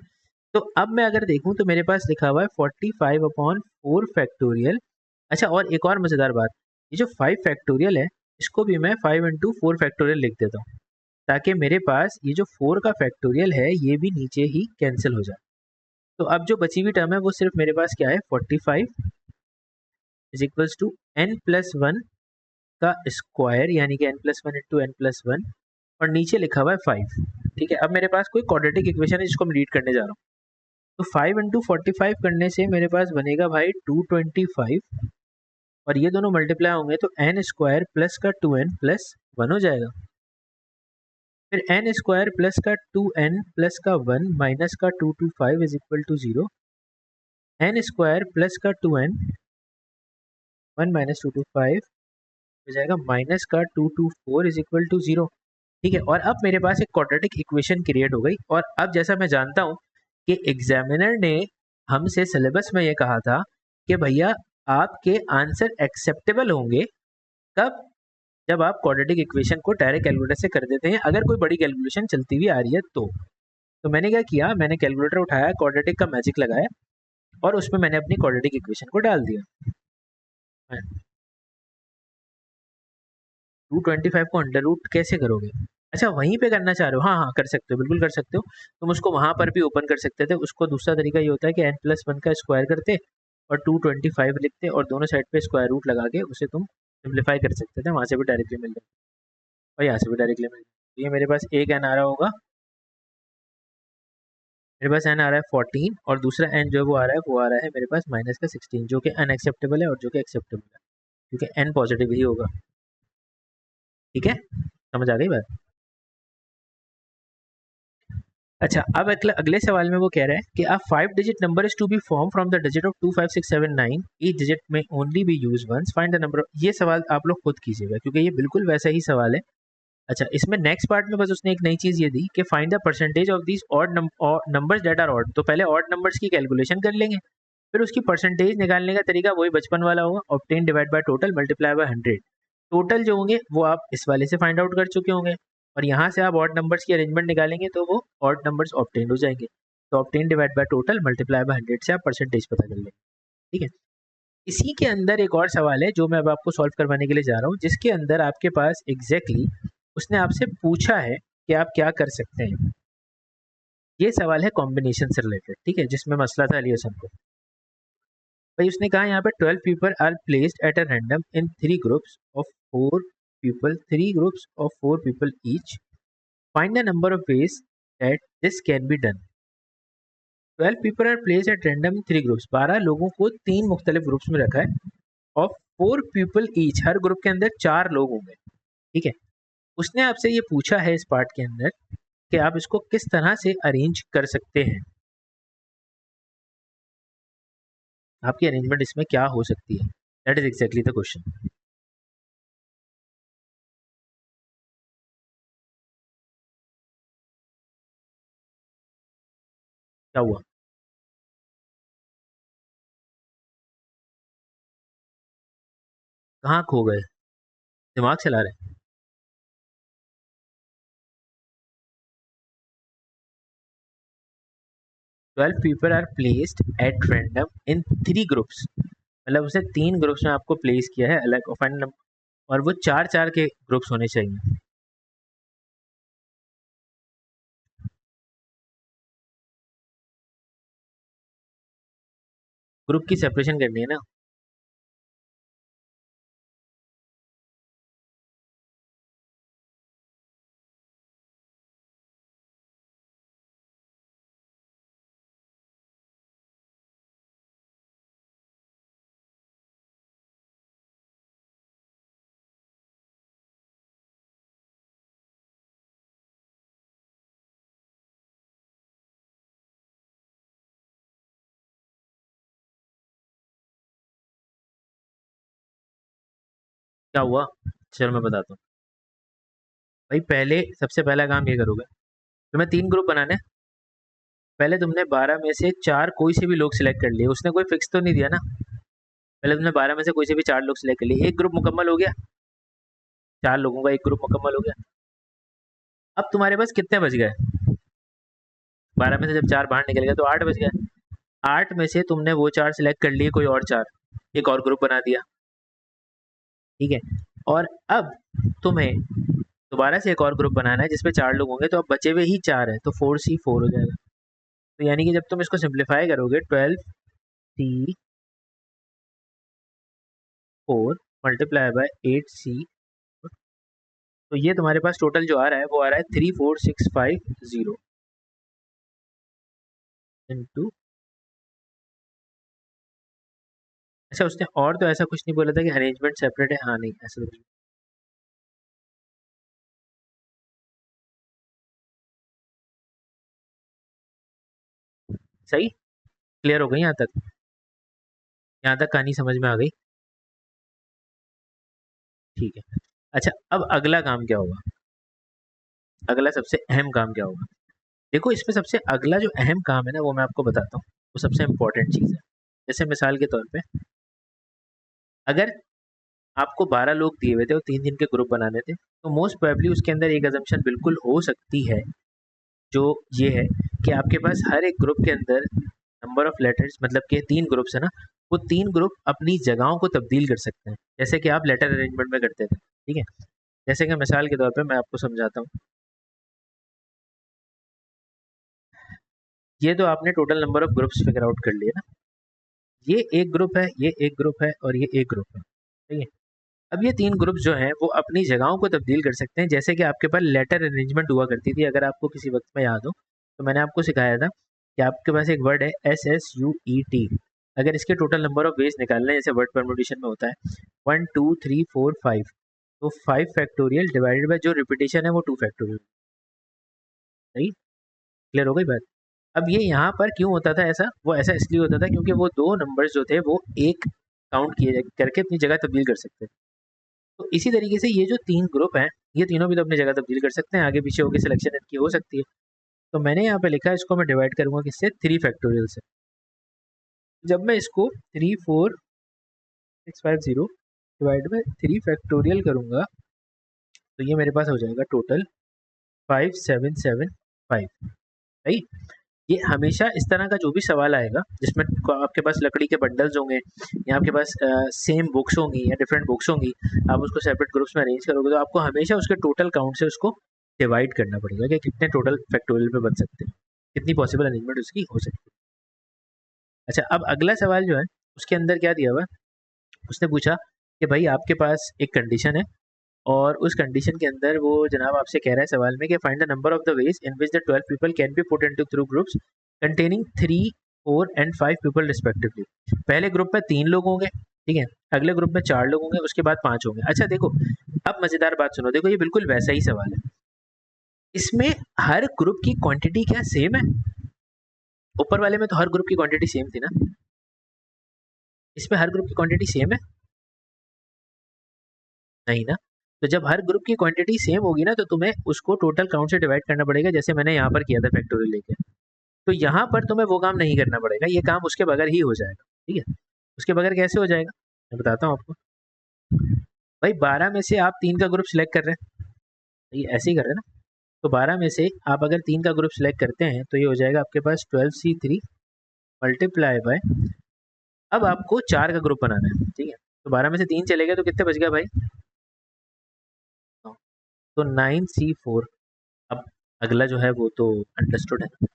तो अब मैं अगर देखूँ तो मेरे पास लिखा हुआ है 45/4 फैक्टोरियल। अच्छा, और एक और मज़ेदार बात, ये जो 5 फैक्टोरियल है इसको भी मैं 5 इंटू 4 फैक्टोरियल लिख देता हूँ, ताकि मेरे पास ये जो 4 का फैक्टोरियल है ये भी नीचे ही कैंसिल हो जाए। तो अब जो बची हुई टर्म है वो सिर्फ मेरे पास क्या है, 45 इज इक्वल्स टू n+1 का स्क्वायर, यानी कि n+1 इंटू n+1, और नीचे लिखा हुआ है 5। ठीक है, अब मेरे पास कोई क्वाड्रेटिक इक्वेशन है जिसको मैं रीड करने जा रहा हूँ। तो 5 इंटू 45 करने से मेरे पास बनेगा भाई 225, और ये दोनों मल्टीप्लाई होंगे तो n स्क्वायर प्लस का 2n प्लस 1 हो जाएगा, फिर n स्क्वायर प्लस का 2n प्लस का 1 माइनस का 225 is equal to 0, n square plus का 2n 1 माइनस 225 हो जाएगा माइनस का 224 इज इक्वल टू 0। ठीक है, और अब मेरे पास एक क्वाड्रेटिक इक्वेशन क्रिएट हो गई। और अब जैसा मैं जानता हूँ कि एग्जामिनर ने हमसे सिलेबस में ये कहा था कि भैया आपके आंसर एक्सेप्टेबल होंगे कब, जब आप क्वाड्रेटिक इक्वेशन को डायरेक्ट कैलकुलेटर से कर देते हैं, अगर कोई बड़ी कैलकुलेशन चलती हुई आ रही है तो मैंने क्या किया, मैंने कैलकुलेटर उठाया, क्वाड्रेटिक का मैजिक लगाया और उसमें मैंने अपनी क्वाड्रेटिक इक्वेशन को डाल दिया। 225 को अंडर रूट कैसे करोगे? अच्छा, वहीं पे करना चाह रहे हो? हाँ हाँ, कर सकते हो, बिल्कुल कर सकते हो। तुम उसको वहां पर भी ओपन कर सकते थे। उसको दूसरा तरीका ये होता है कि n+1 का स्क्वायर करते और 225 लिखते और दोनों साइड पे स्क्वायर रूट लगा के उसे तुम सिंप्लीफाई कर सकते थे, वहां से भी डायरेक्टली मिल जाए और यहाँ से भी डायरेक्टली मिल जाए। ये मेरे पास एक n आ रहा होगा, मेरे पास n आ रहा है 14, और दूसरा n जो है वो आ रहा है, वो आ रहा है मेरे पास माइनस का 16, जो कि अनएक्सेप्टेबल है और जो कि एक्सेप्टेबल है, क्योंकि n पॉजिटिव ही होगा। ठीक है, समझ आ गई बात? अच्छा, अब अगले सवाल में वो कह रहा है कि a 5 digit number is to be form from the digit of 25679, each digit में only be use once, find the number. ये सवाल आप लोग खुद कीजिएगा क्योंकि ये बिल्कुल वैसा ही सवाल है। अच्छा, इसमें नेक्स्ट पार्ट में बस उसने एक नई चीज ये दी कि find the percentage of these odd numbers that are odd. तो पहले ऑड नंबर्स की कैलकुलेशन कर लेंगे, फिर उसकी परसेंटेज निकालने का तरीका वही बचपन वाला होगा, obtain divide by total multiply by 100। Total जो होंगे वो आप इस वाले से फाइंड आउट कर चुके होंगे, और यहाँ से आप ऑड नंबर्स की अरेंजमेंट निकालेंगे तो वो ऑड नंबर्स ऑब्टेन हो जाएंगे। तो obtain divide by total multiply by 100 से आप परसेंटेज पता कर लेंगे। ठीक है, इसी के अंदर एक और सवाल है जो मैं अब आपको सॉल्व करवाने के लिए जा रहा हूँ, जिसके अंदर आपके पास उसने आपसे पूछा है कि आप क्या कर सकते हैं। ये सवाल है कॉम्बिनेशन से रिलेटेड, ठीक है, जिसमें मसला था एलियसन को। भाई उसने कहा यहाँ पे 12 people are placed at a random in 3 groups of 4 people each, find the number of ways that this can be done. 12 people are placed at random in 3 groups, 12 लोगों को 3 मुख्तलिफ ग्रुप्स में रखा है, ऑफ 4 पीपल ईच, हर group के अंदर 4 लोग होंगे। ठीक है, उसने आपसे ये पूछा है इस पार्ट के अंदर कि आप इसको किस तरह से अरेंज कर सकते हैं, आपकी अरेंजमेंट इसमें क्या हो सकती है। That is exactly the question. क्या हुआ? कहाँ खो गए? दिमाग चला रहे हैं? 12 people are placed at random in 3 groups, मतलब उसने 3 ग्रुप्स में आपको प्लेस किया है अलग, और वो 4-4 के ग्रुप्स होने चाहिए। ग्रुप की सेपरेशन करनी है ना। क्या हुआ, चलो मैं बताता हूँ। भाई पहले सबसे पहला काम ये करोगे, तुम्हें 3 ग्रुप बनाने हैं। पहले तुमने 12 में से 4 कोई से भी लोग सिलेक्ट कर लिए, उसने कोई फिक्स तो नहीं दिया ना। पहले तुमने 12 में से कोई से भी 4 लोग सिलेक्ट कर लिए, एक ग्रुप मुकम्मल हो गया, 4 लोगों का एक ग्रुप मुकम्मल हो गया। अब तुम्हारे पास कितने बच गए? 12 में से जब 4 बाहर निकल गए तो 8 बच गए। 8 में से तुमने वो 4 सिलेक्ट कर लिए, कोई और 4, एक और ग्रुप बना दिया, ठीक है। और अब तुम्हें दोबारा से एक और ग्रुप बनाना है जिसमें 4 लोग होंगे, तो अब बचे हुए ही 4 है, तो 4C4 हो जाएगा। तो यानी कि जब तुम इसको सिंप्लीफाई करोगे, 12C4 मल्टीप्लाई बाय 8C, तो ये तुम्हारे पास टोटल जो आ रहा है वो आ रहा है 34650 इंटू। अच्छा, उसने और तो ऐसा कुछ नहीं बोला था कि अरेंजमेंट सेपरेट है, हाँ नहीं ऐसा तो कुछ। सही, क्लियर हो गई यहाँ तक? यहाँ तक कहानी समझ में आ गई? ठीक है। अच्छा, अब अगला काम क्या होगा? अगला सबसे अहम काम क्या होगा? देखो, इसमें सबसे अगला जो अहम काम है ना, वो मैं आपको बताता हूँ, वो सबसे इम्पोर्टेंट चीज़ है। जैसे मिसाल के तौर पे, अगर आपको 12 लोग दिए हुए थे और 3 दिन के ग्रुप बनाने थे, तो मोस्ट प्रोबेबली उसके अंदर एक अजम्पशन बिल्कुल हो सकती है, जो ये है कि आपके पास हर एक ग्रुप के अंदर नंबर ऑफ लेटर्स, मतलब कि 3 ग्रुप्स है ना, वो 3 ग्रुप अपनी जगहों को तब्दील कर सकते हैं, जैसे कि आप लेटर अरेंजमेंट में करते थे, ठीक है। जैसे कि मिसाल के तौर पे मैं आपको समझाता हूँ। ये तो आपने total number of groups figure out कर लिए ना। ये एक ग्रुप है, ये एक ग्रुप है और ये एक ग्रुप है, ठीक है। अब ये 3 ग्रुप जो हैं वो अपनी जगहों को तब्दील कर सकते हैं, जैसे कि आपके पास लेटर अरेंजमेंट हुआ करती थी। अगर आपको किसी वक्त में याद हो, तो मैंने आपको सिखाया था कि आपके पास एक वर्ड है SSUET। अगर इसके टोटल नंबर ऑफ वेज निकालना है, जैसे वर्ड परमुटेशन में होता है 1 2 3 4 5, तो 5 फैक्टोरियल डिवाइडेड बाय जो रिपीटेशन है वो 2 फैक्टोरियल। सही, क्लियर हो गई बात? अब ये यहाँ पर क्यों होता था ऐसा? वो ऐसा इसलिए होता था क्योंकि वो 2 नंबर्स जो थे वो एक काउंट किए करके अपनी जगह तब्दील कर सकते थे। तो इसी तरीके से ये जो 3 ग्रुप हैं, ये तीनों भी तो अपनी जगह तब्दील कर सकते हैं, आगे पीछे होकर सिलेक्शन इनकी हो सकती है। तो मैंने यहाँ पे लिखा है, इसको मैं डिवाइड करूँगा किससे? 3 फैक्टोरियल से। जब मैं इसको 34650 डिवाइड बाय 3 फैक्टोरियल करूँगा, तो ये मेरे पास हो जाएगा टोटल 5775। सही। ये हमेशा इस तरह का जो भी सवाल आएगा जिसमें आपके पास लकड़ी के बंडल्स होंगे या आपके पास सेम बुक्स होंगी या डिफरेंट बुक्स होंगी, आप उसको सेपरेट ग्रुप्स में अरेंज करोगे, तो आपको हमेशा उसके टोटल काउंट से उसको डिवाइड करना पड़ेगा कि कितने टोटल फैक्टोरियल पे बन सकते हैं, कितनी पॉसिबल अरेंजमेंट उसकी हो सकती है। अच्छा, अब अगला सवाल जो है उसके अंदर क्या दिया हुआ है? उसने पूछा कि भाई आपके पास एक कंडीशन है, और उस कंडीशन के अंदर वो जनाब आपसे कह रहा है सवाल में कि find the number of the ways in which the 12 people can be put into through groups containing 3 4 and 5 people respectively. पहले ग्रुप में 3 लोग होंगे, ठीक है, अगले ग्रुप में 4 लोग होंगे, उसके बाद 5 होंगे। अच्छा देखो, अब मजेदार बात सुनो, देखो ये बिल्कुल वैसा ही सवाल है। इसमें हर ग्रुप की क्वांटिटी क्या सेम है? ऊपर वाले में तो हर ग्रुप की क्वांटिटी सेम थी ना, इसमें हर ग्रुप की क्वांटिटी सेम है? नहीं ना। तो जब हर ग्रुप की क्वांटिटी सेम होगी ना, तो तुम्हें उसको टोटल काउंट से डिवाइड करना पड़ेगा, जैसे मैंने यहाँ पर किया था फैक्टोरियल लेके। तो यहाँ पर तुम्हें वो काम नहीं करना पड़ेगा, ये काम उसके बगैर ही हो जाएगा, ठीक है। उसके बगैर कैसे हो जाएगा, मैं बताता हूँ आपको। भाई 12 में से आप 3 का ग्रुप सिलेक्ट कर रहे हैं, तो ये ऐसे ही कर रहे हैं ना। तो 12 में से आप अगर 3 का ग्रुप सिलेक्ट करते हैं, तो ये हो जाएगा आपके पास 12C3 मल्टीप्लाई बाय, अब आपको 4 का ग्रुप बनाना है, ठीक है। तो 12 में से 3 चले गए तो कितने बच गया भाई? तो 9C4। अब अगला जो है वो तो अंडरस्टूड है ना।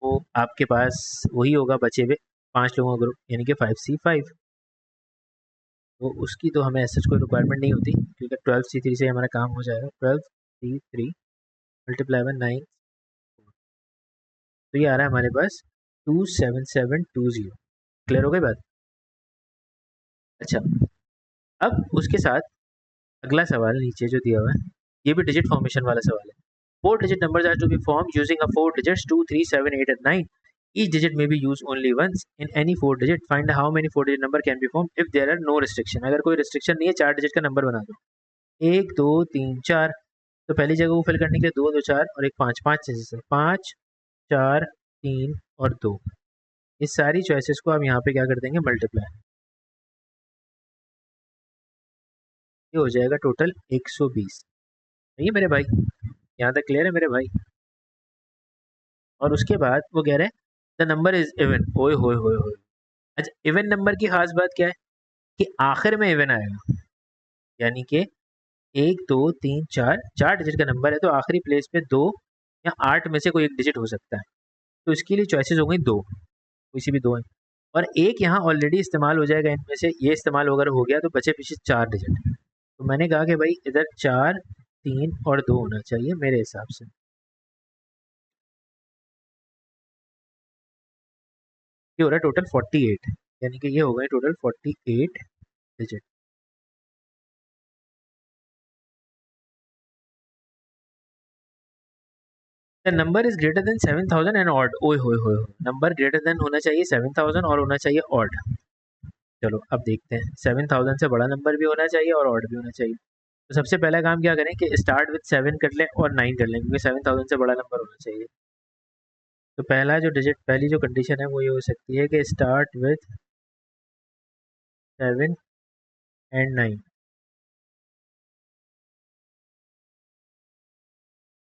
वो आपके पास वही होगा बचे हुए 5 लोगों का ग्रुप, यानी कि 5C5। तो उसकी तो हमें ऐसा कोई रिक्वायरमेंट नहीं होती, क्योंकि 12C3 से हमारा काम हो जाएगा। 12C3 मल्टीप्लाई बाय 9, तो ये आ रहा है हमारे पास 27720। क्लियर हो गई बात? अच्छा, अब उसके साथ अगला सवाल नीचे जो दिया हुआ है, ये भी डिजिट फॉर्मेशन वाला सवाल है। 4 digit numbers are to be form using a 4 digits 2 3 7 8 and 9, Each digit may be used only once in any 4 digit. Find how many 4 digit number can be formed if there are no restriction. अगर कोई restriction नहीं है 4 digit का number बना दो, 1 2 3 4। तो पहली जगह वो फिल करने के लिए 2 2 4 और एक 5 5 चीजें से 5 4 3 और 2। इस सारी चॉइसेस को हम यहाँ पे क्या कर देंगे, मल्टीप्लाई। ये हो जाएगा टोटल 120। नहीं है मेरे भाई, यहाँ तक क्लियर है मेरे भाई। और उसके बाद वो कह रहे हैं द नंबर इज इवन। ओए होए होए होए। अच्छा, इवन नंबर की खास बात क्या है कि आखिर में इवन आएगा, यानी कि 1 2 3 4 4 डिजिट का नंबर है तो आखिरी प्लेस पे 2 या 8 में से कोई एक डिजिट हो सकता है। तो इसके लिए चॉइसेस हो गई 2, किसी भी 2 है। और एक यहाँ ऑलरेडी इस्तेमाल हो जाएगा, इनमें से ये इस्तेमाल वगैरह हो गया तो बचे पीछे 4 डिजिट। तो मैंने कहा कि भाई इधर 4 3 और 2 होना चाहिए मेरे हिसाब से। ये हो रहा है टोटल 48, यानी कि ये हो गए total 48 digit. The number is greater than 7000 and odd. ओए होए होए, नंबर ग्रेटर देन होना चाहिए 7000 और होना चाहिए ऑड। चलो अब देखते हैं, 7000 से बड़ा नंबर भी होना चाहिए और ऑड भी होना चाहिए। तो सबसे पहला काम क्या करें कि स्टार्ट विद 7 कर लें और 9 कर लें, क्योंकि 7000 से बड़ा नंबर होना चाहिए। तो पहला जो डिजिट, पहली जो कंडीशन है वो ये हो सकती है कि स्टार्ट विद 7 एंड 9।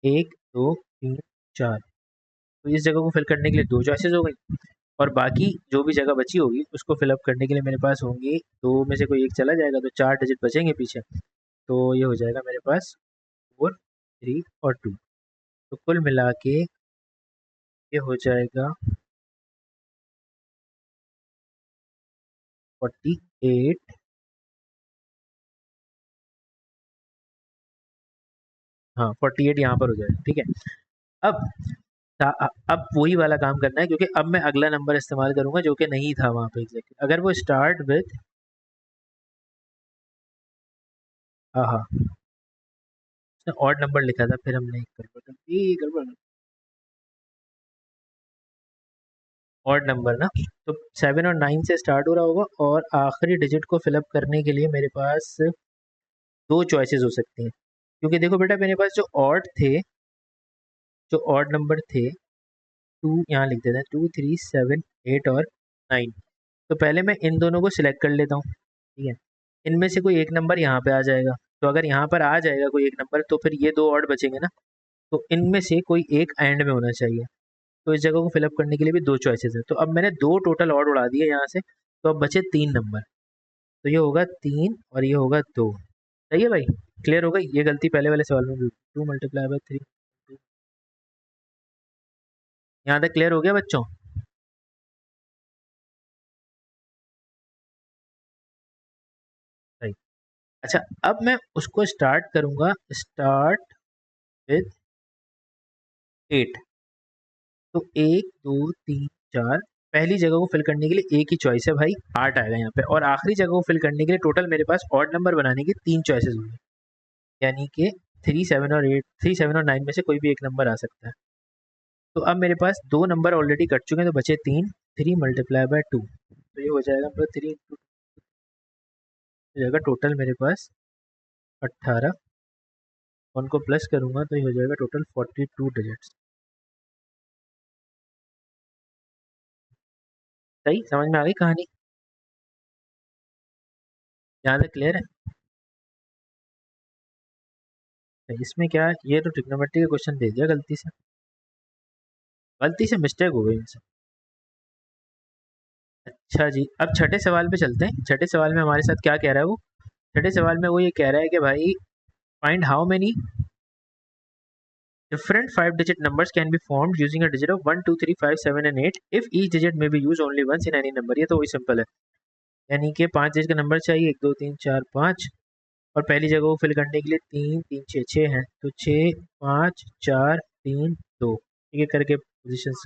1 2 3 4। तो इस जगह को फिल करने के लिए 2 चॉइसेस हो गई, और बाकी जो भी जगह बची होगी उसको फिलअप करने के लिए मेरे पास होंगी 2 में से कोई एक चला जाएगा, तो 4 डिजिट बचेंगे पीछे। तो ये हो जाएगा मेरे पास 4 3 और 2। तो कुल मिला के ये हो जाएगा 48। हाँ 48 यहाँ पर हो जाएगा, ठीक है। अब अब वही वाला काम करना है, क्योंकि अब मैं अगला नंबर इस्तेमाल करूंगा जो कि नहीं था वहाँ पे एग्जैक्टली। अगर वो स्टार्ट विद, हाँ हाँ, उसने ऑड नंबर लिखा था, फिर हमने गड़बड़ ऑड नंबर ना। तो 7 और 9 से स्टार्ट हो रहा होगा, और आखिरी डिजिट को फिलअप करने के लिए मेरे पास 2 चॉइसेस हो सकती हैं। क्योंकि देखो बेटा, मेरे पास जो ऑड नंबर थे 2, यहाँ लिख देते हैं 2 3 7 8 और 9। तो पहले मैं इन दोनों को सिलेक्ट कर लेता हूँ, ठीक है। इनमें से कोई एक नंबर यहाँ पे आ जाएगा, तो अगर यहाँ पर आ जाएगा कोई एक नंबर तो फिर ये 2 ऑड बचेंगे ना। तो इनमें से कोई एक एंड में होना चाहिए। तो इस जगह को फिलअप करने के लिए भी 2 चॉइसेस है। तो अब मैंने 2 टोटल ऑड उड़ा दिए यहाँ से, तो अब बचे 3 नंबर। तो ये होगा 3 और ये होगा 2। सही है भाई, क्लियर हो गई ये गलती पहले वाले सवाल में भी। 2 मल्टीप्लाई बाय 3। यहाँ तक क्लियर हो गया बच्चों? सही। अच्छा, अब मैं उसको स्टार्ट करूंगा, स्टार्ट विद 8। तो 1 2 3 4, पहली जगह को फिल करने के लिए एक ही चॉइस है भाई, 8 आएगा यहाँ पे। और आखिरी जगह को फिल करने के लिए टोटल मेरे पास ऑड नंबर बनाने की 3 चॉइसेस होंगी, यानी कि 3 7 और 8, 3 7 और 9 में से कोई भी एक नंबर आ सकता है। तो अब मेरे पास 2 नंबर ऑलरेडी कट चुके हैं, तो बचे 3। 3 मल्टीप्लाई बाय 2, तो ये हो जाएगा मतलब 3 हो जाएगा टोटल मेरे पास 18। उनको प्लस करूंगा तो ये हो जाएगा टोटल 42 डिजिट्स। सही, समझ में आ गई कहानी? यहाँ तक क्लियर है? तो इसमें क्या है, ये तो ट्रिग्नोमेट्री का क्वेश्चन दे दिया गलती से मिस्टेक हो गई इनसे। अच्छा जी, अब छठे सवाल पे चलते हैं। छठे सवाल में हमारे साथ क्या कह रहा है वो? छठे सवाल में वो ये कह रहा है कि भाई find how many different 5-digit numbers can be formed using a digit of 1 2 3 5 7 and 8 if each digit may be used only once in any number। ये तो वही सिंपल है, यानी कि 5 डिजिट का नंबर चाहिए, 1 2 3 4 5, और पहली जगह को फिल करने के लिए 3 3 6 6 है, तो 6 5 4 3 2, ठीक है करके पोजीशन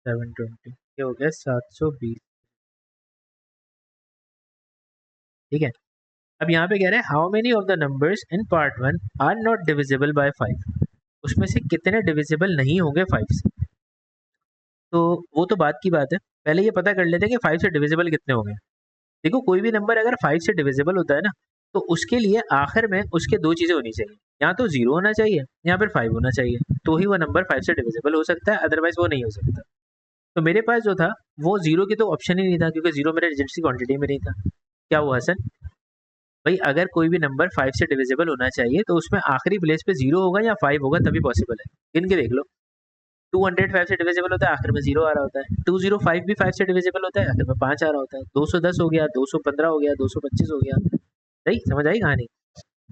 720, ये हो गया 720। ठीक है। अब यहाँ पे कह रहे हैं how many of the numbers in part 1 are not divisible by 5। उसमें से कितने डिविजिबल नहीं होंगे 5 से। तो वो तो बात की बात है, पहले ये पता कर लेते हैं कि 5 से डिविजिबल कितने होंगे। देखो कोई भी नंबर अगर 5 से डिविजिबल होता है ना, तो उसके लिए आखिर में उसके 2 चीज़ें होनी चाहिए, या तो 0 होना चाहिए या फिर 5 होना चाहिए, तो ही वो नंबर 5 से डिविजिबल हो सकता है, अदरवाइज़ वो नहीं हो सकता। तो मेरे पास जो था वो 0 की तो ऑप्शन ही नहीं था, क्योंकि 0 मेरे डिजिट्स की क्वांटिटी में नहीं था। क्या हुआ हसन? भाई अगर कोई भी नंबर 5 से डिविजिबल होना चाहिए तो उसमें आखिरी प्लेस पे 0 होगा या 5 होगा तभी पॉसिबल है। गिन के देख लो, 205 से डिविजिबल होता है, आखिर में 0 आ रहा होता है। 205 भी 5 से डिविजिबल होता है, आखिर में 5 आ रहा होता है। 210 हो गया, 215 हो गया, 225 हो गया। सही समझ आई कहानी?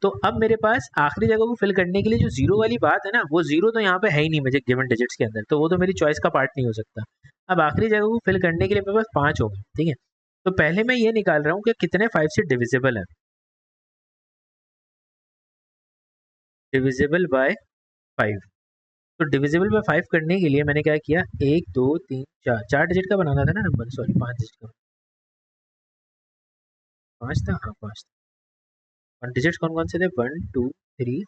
तो अब मेरे पास आखिरी जगह को फिल करने के लिए जो 0 वाली बात है ना, वो 0 तो यहाँ पे है ही नहीं मुझे गिवन डिजिट्स के अंदर, तो वो तो मेरी चॉइस का पार्ट नहीं हो सकता। अब आखिरी जगह को फिल करने के लिए मेरे पास 5 हो गए, ठीक है। तो पहले मैं ये निकाल रहा हूँ कि कितने 5 से डिविजिबल है। Divisible by 5। तो डिविजिबल बाय 5 करने के लिए मैंने क्या किया, 1 2 3 4, 4 डिजिट का बनाना था ना नंबर, सॉरी 5 डिजिट का। 5 था, हाँ 5 था। और डिजिट्स कौन कौन से थे, 1 2 3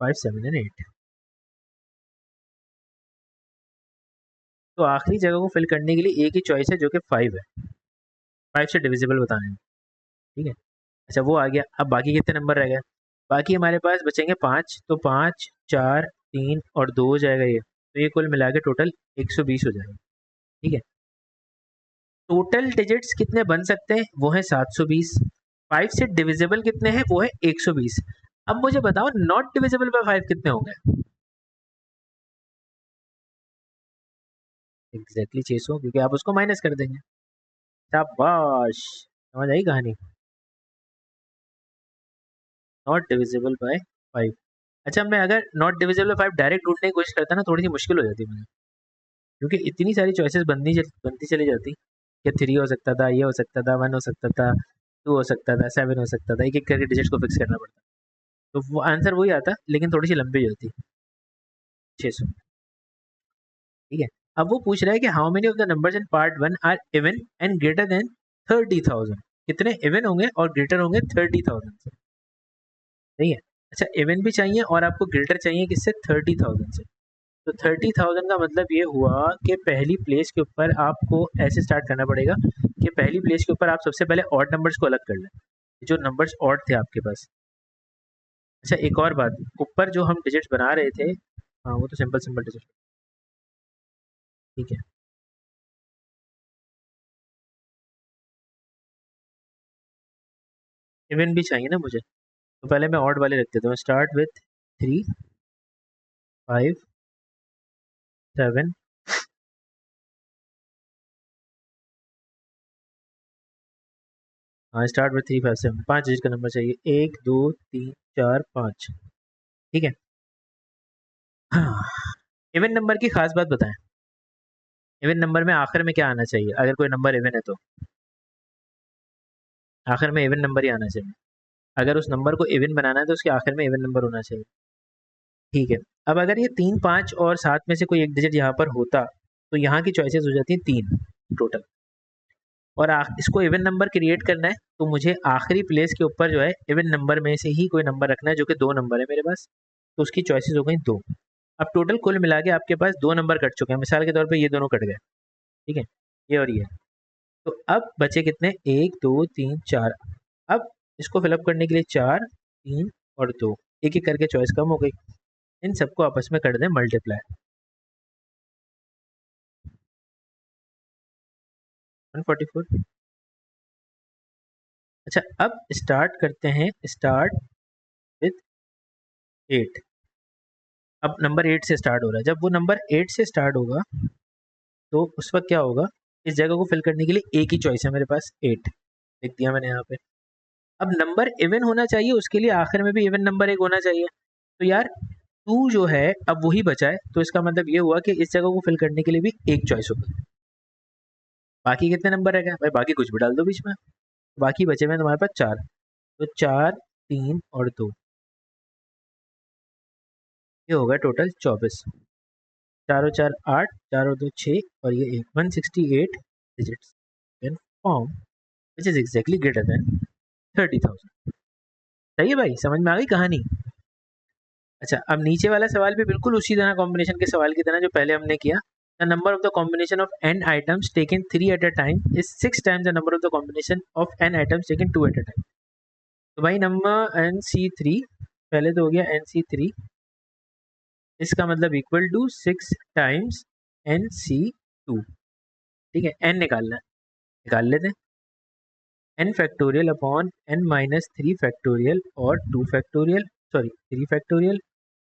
5 7 एंड 8। तो आखिरी जगह को फिल करने के लिए एक ही चॉइस है जो कि 5 है, 5 से डिविजिबल बताने में, ठीक है। अच्छा वो आ गया, अब बाकी कितने नंबर रह गए, बाकी हमारे पास बचेंगे 5, तो 5 4 3 और 2 हो जाएगा ये, तो ये कुल मिला के टोटल 120 हो जाएगा, ठीक है। टोटल डिजिट्स कितने बन सकते हैं, वो है 720। 5 से डिविजिबल कितने हैं, वो है 120। अब मुझे बताओ नॉट डिविजिबल बाय 5 कितने होंगे। एग्जैक्टली 600, क्योंकि आप उसको माइनस कर देंगे। शाबाश, समझ आई कहानी। Not divisible by 5। अच्छा मैं अगर नॉट डिविजिबल बाय 5 डायरेक्ट ढूंढने की कोशिश करता ना, थोड़ी सी मुश्किल हो जाती मुझे, क्योंकि इतनी सारी चॉइसेस बनती चली जाती कि 3 हो सकता था, ये हो सकता था, 1 हो सकता था, 2 हो सकता था, 7 हो सकता था, एक एक करके डिजिट्स को फिक्स करना पड़ता, तो वो आंसर वही आता लेकिन थोड़ी सी लंबी हो जाती। 600, ठीक है। अब वो पूछ रहा है कि how many of the numbers in part 1 are even and greater than 30,000। कितने इवन होंगे और ग्रेटर होंगे 30,000 से, सही है। अच्छा इवन भी चाहिए और आपको ग्रेटर चाहिए किससे, 30,000 से। तो 30,000 का मतलब ये हुआ कि पहली प्लेस के ऊपर आपको ऐसे स्टार्ट करना पड़ेगा कि पहली प्लेस के ऊपर आप सबसे पहले ऑड नंबर्स को अलग कर लें, जो नंबर्स ऑड थे आपके पास। अच्छा एक और बात, ऊपर जो हम डिजिट्स बना रहे थे, हाँ वो तो सिंपल सिंपल डिजिट, ठीक है। इवन भी चाहिए ना मुझे, तो पहले मैं ऑड वाले रख देता हूँ, स्टार्ट विथ 3 5 7। हाँ स्टार्ट विथ 3 5 7, 5 डिजिट का नंबर चाहिए, 1 2 3 4 5, ठीक है। हाँ, इवन नंबर की खास बात बताएं, इवन नंबर में आखिर में क्या आना चाहिए, अगर कोई नंबर इवन है तो आखिर में इवन नंबर ही आना चाहिए। अगर उस नंबर को इवन बनाना है तो उसके आखिर में इवन नंबर होना चाहिए, ठीक है। अब अगर ये 3 5 और 7 में से कोई एक डिजिट यहाँ पर होता, तो यहाँ की चॉइसेस हो जाती हैं 3 टोटल, और इसको इवन नंबर क्रिएट करना है तो मुझे आखिरी प्लेस के ऊपर जो है इवन नंबर में से ही कोई नंबर रखना है, जो कि 2 नंबर है मेरे पास, तो उसकी चॉइसेस हो गई 2। अब टोटल कुल मिला के आपके पास 2 नंबर कट चुके हैं, मिसाल के तौर पे ये दोनों कट गए, ठीक है, ये और ये। तो अब बचे कितने, 1 2 3 4। अब इसको फिलअप करने के लिए 4 3 और 2, एक एक करके चॉइस कम हो गई, इन सबको आपस में कर दें मल्टीप्लाई, 144। अच्छा अब स्टार्ट करते हैं, स्टार्ट विथ 8। अब नंबर 8 से स्टार्ट हो रहा है, जब वो नंबर 8 से स्टार्ट होगा तो उस वक्त क्या होगा, इस जगह को फिल करने के लिए एक ही चॉइस है मेरे पास, 8 लिख दिया मैंने यहाँ पे। अब नंबर इवन होना चाहिए, उसके लिए आखिर में भी इवन नंबर एक होना चाहिए, तो यार 2 जो है अब वही बचा है, तो इसका मतलब ये हुआ कि इस जगह को फिल करने के लिए भी एक चॉइस होगी। बाकी कितने नंबर रह गए भाई, बाकी कुछ भी डाल दो बीच में, बाकी बचे हुए तुम्हारे पास 4, तो 4 3 और 2, ये होगा टोटल 24। 4 और 4 8, 4 और 2 6 और ये 1, 168 digits can form which is exactly greater than 30,000। सही है भाई, समझ में आ गई कहानी। अच्छा, अब नीचे वाला सवाल भी बिल्कुल उसी तरह कॉम्बिनेशन के सवाल की तरह जो पहले हमने किया। The number of the combination of n items taken 3 at a time is 6 times the number of the combination of n items taken 2 at a time. तो भाई नंबर NC3 पहले तो हो गया NC3, इसका मतलब इक्वल टू 6 टाइम्स NC2। ठीक है, n निकालना है, निकाल लेते हैं। n factorial upon n minus 3 factorial और 2 factorial, sorry 3 factorial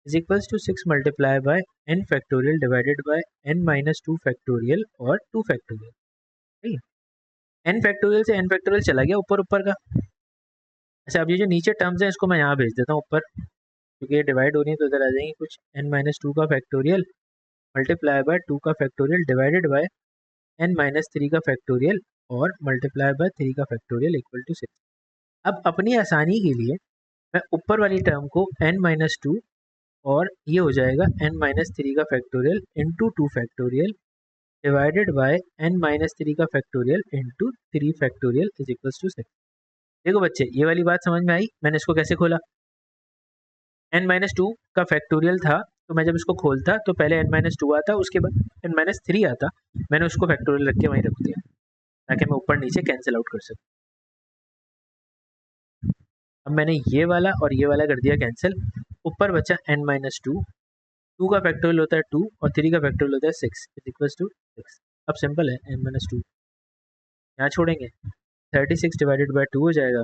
is equals to 6 multiply by n factorial divided by n minus 2 factorial और 2 factorial। ठीक है, n फैक्टोरियल से n फैक्टोरियल चला गया ऊपर ऊपर का। अच्छा, अब ये जो नीचे टर्म्स हैं इसको मैं यहाँ भेज देता हूँ ऊपर, क्योंकि ये डिवाइड हो रही है तो इधर आ जाएंगे कुछ। n माइनस 2 का फैक्टोरियल मल्टीप्लाई बाय 2 का factorial divided by n minus 3 का फैक्टोरियल और मल्टीप्लाई बाय 3 का फैक्टोरियल इक्वल टू 6। अब अपनी आसानी के लिए मैं ऊपर वाली टर्म को n माइनस 2 और ये हो जाएगा n माइनस 3 का factorial into 2 factorial divided by n minus 3 का factorial into 3 factorial is equals to 6। देखो बच्चे, ये वाली बात समझ में आई? मैंने इसको कैसे खोला? n माइनस 2 का फैक्टोरियल था, तो मैं जब इसको खोलता तो पहले n माइनस 2 आता, उसके बाद n माइनस 3 आता। मैंने उसको फैक्टोरियल रख के वहीं रख दिया ताकि मैं ऊपर नीचे कैंसिल आउट कर सकूँ। अब मैंने ये वाला और ये वाला कर दिया कैंसिल, ऊपर बचा n माइनस 2। 2 का फैक्टोरियल होता है 2 और 3 का फैक्टोरियल होता है 6 इज इक्वल्स टू 6। अब सिंपल है, n माइनस 2 यहाँ छोड़ेंगे, 36 डिवाइडेड बाय 2 हो जाएगा,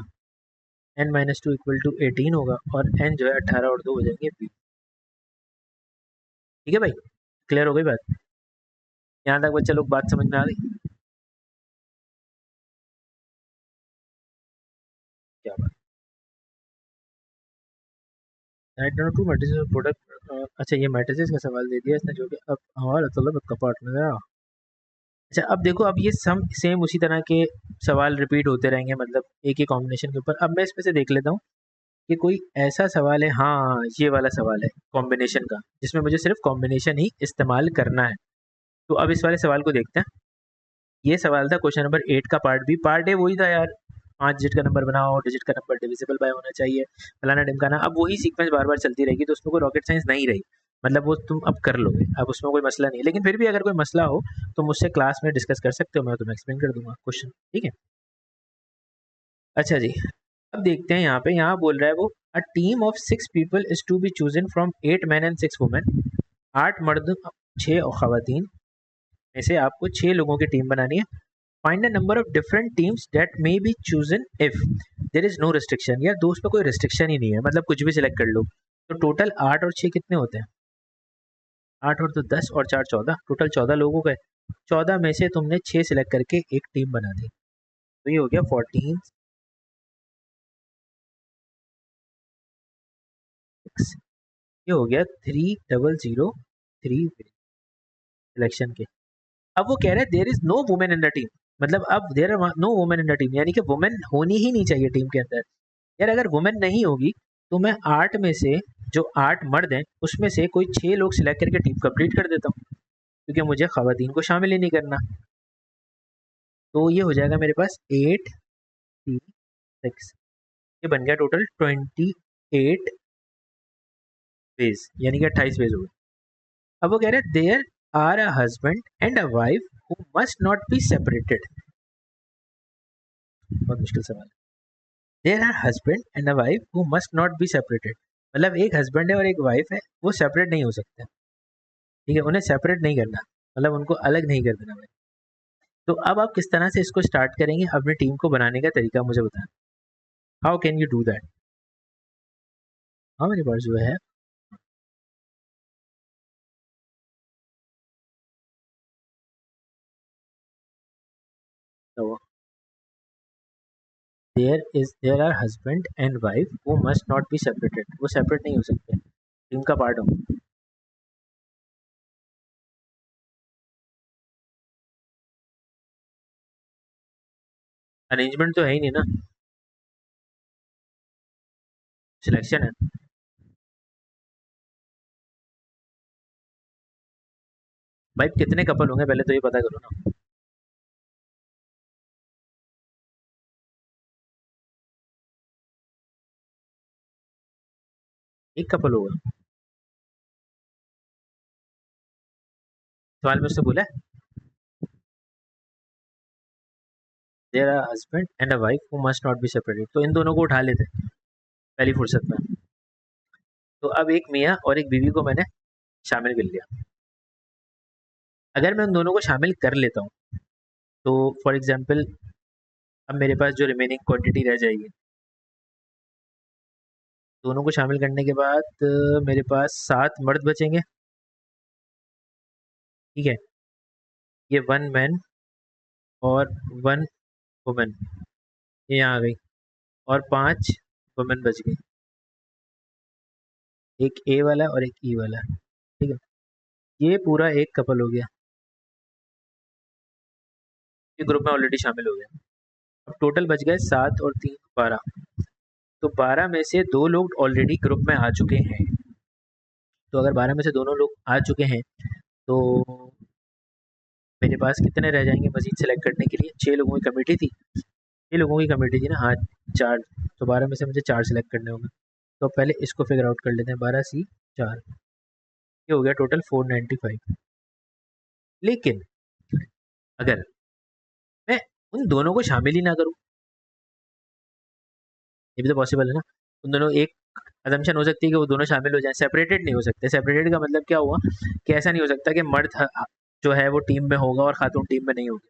n माइनस 2 इक्वल टू 18 होगा और n जो है 18 और 2 हो जाएंगे 20। ठीक है भाई, क्लियर हो गई बात? यहाँ तक बच्चा लोग बात समझ में आ गई? क्या बात, टू मैट्रिसेस प्रोडक्ट। अच्छा, ये मैट्रिसेस का सवाल दे दिया इसने, जो कि अब हमारा तलब कपाट में गया। अच्छा, अब देखो, अब ये सम सेम उसी तरह के सवाल रिपीट होते रहेंगे, मतलब एक ही कॉम्बिनेशन के ऊपर। अब मैं इसमें से देख लेता हूँ कि कोई ऐसा सवाल है, हाँ ये वाला सवाल है कॉम्बिनेशन का, जिसमें मुझे सिर्फ कॉम्बिनेशन ही इस्तेमाल करना है। तो अब इस वाले सवाल को देखते हैं। ये सवाल था क्वेश्चन नंबर 8 का पार्ट बी। पार्ट ए वही था यार, 5 डिजिट का नंबर बनाओ, डिजिट का नंबर डिविजिबल बाय होना चाहिए, फलाना ढिमकाना। अब वही सीक्वेंस बार बार चलती रहेगी, तो उसमें कोई रॉकेट साइंस नहीं रही, मतलब वो तुम अब कर लोगे, अब उसमें कोई मसला नहीं। लेकिन फिर भी अगर कोई मसला हो तो मुझसे क्लास में डिस्कस कर सकते हो, मैं तुम्हें एक्सप्लेन कर दूंगा क्वेश्चन। ठीक है, अच्छा जी, अब देखते हैं यहाँ पे। यहाँ बोल रहा है वो, a team of 6 people is to be chosen from 8 man and 6 women. 8 मर्द 6 खवातीन में से आपको 6 लोगों की टीम बनानी है। Find the number of different teams that may be chosen if there is no restriction. यार दोस्त पे कोई रिस्ट्रिक्शन ही नहीं है, मतलब कुछ भी सिलेक्ट कर लो। तो टोटल 8 और 6 कितने होते हैं? 8 और 2 10 और 4 14, टोटल 14 लोगों का। 14 में से तुमने 6 सिलेक्ट करके एक टीम बना दी, तो ये हो गया 14 6, ये हो गया 3003 सिलेक्शन के। अब वो कह रहे हैं there is no women in the team, मतलब अब there are no women in the team, यानी कि वुमेन होनी ही नहीं चाहिए टीम के अंदर। यार अगर वुमेन नहीं होगी तो मैं 8 में से जो 8 मर्द हैं उसमें से कोई 6 लोग सिलेक्ट करके टीम कंप्लीट कर देता हूँ, क्योंकि मुझे खवातीन को शामिल ही नहीं करना। तो ये हो जाएगा मेरे पास 8 3 6, ये बन गया टोटल 28 वेज, यानी कि 28 वेज हो गए। अब वो कह रहे हैं there are a husband and a wife who must not be separated. बहुत मुश्किल सवाल है। There are husband and a wife who must not be separated, मतलब एक हस्बैंड है और एक वाइफ है, वो सेपरेट नहीं हो सकते। ठीक है, उन्हें सेपरेट नहीं करना, मतलब उनको अलग नहीं कर देना भाई। तो अब आप किस तरह से इसको स्टार्ट करेंगे, अपनी टीम को बनाने का तरीका मुझे बताएं। How can you do that? हाँ मेरे पास जो है, तो there are husband and wife वो मस्ट नॉट बी सेपरेटेड, वो सेपरेट नहीं हो सकते, टीम का पार्ट हो। अरेंजमेंट तो है ही नहीं ना, सिलेक्शन है। भाई कितने कपल होंगे पहले तो ये पता करो ना। एक कपल होगा? सवाल में उसने बोला है there are husband and a wife who must not be separated, तो इन दोनों को उठा लेते पहली फुर्सत में। तो अब एक मियाँ और एक बीवी को मैंने शामिल कर लिया। अगर मैं उन दोनों को शामिल कर लेता हूँ तो फॉर एग्जाम्पल अब मेरे पास जो रिमेनिंग क्वांटिटी रह जाएगी, दोनों को शामिल करने के बाद मेरे पास 7 मर्द बचेंगे। ठीक है, ये 1 मैन और 1 वुमेन ये यहाँ आ गई, और 5 वुमेन बच गई, एक ए वाला और एक ई वाला। ठीक है, ये पूरा एक कपल हो गया, ये ग्रुप में ऑलरेडी शामिल हो गया। अब टोटल बच गए 7 और 3 12। तो 12 में से 2 लोग ऑलरेडी ग्रुप में आ चुके हैं। तो अगर 12 में से दोनों लोग आ चुके हैं तो मेरे पास कितने रह जाएंगे मजीद सेलेक्ट करने के लिए? 6 लोगों की कमेटी थी, 6 लोगों की कमेटी थी ना, हाँ 4। तो 12 में से मुझे 4 सेलेक्ट करने होंगे। तो पहले इसको फिगर आउट कर लेते हैं, 12 सी 4, ये हो गया टोटल 495। लेकिन अगर मैं उन दोनों को शामिल ही ना करूं, ये भी तो पॉसिबल है ना। उन दोनों, एक असम्पशन हो सकती है कि वो दोनों शामिल हो जाएं, सेपरेटेड नहीं हो सकते। सेपरेटेड का मतलब क्या हुआ कि ऐसा नहीं हो सकता कि मर्द जो है वो टीम में होगा और खातून टीम में नहीं होगी।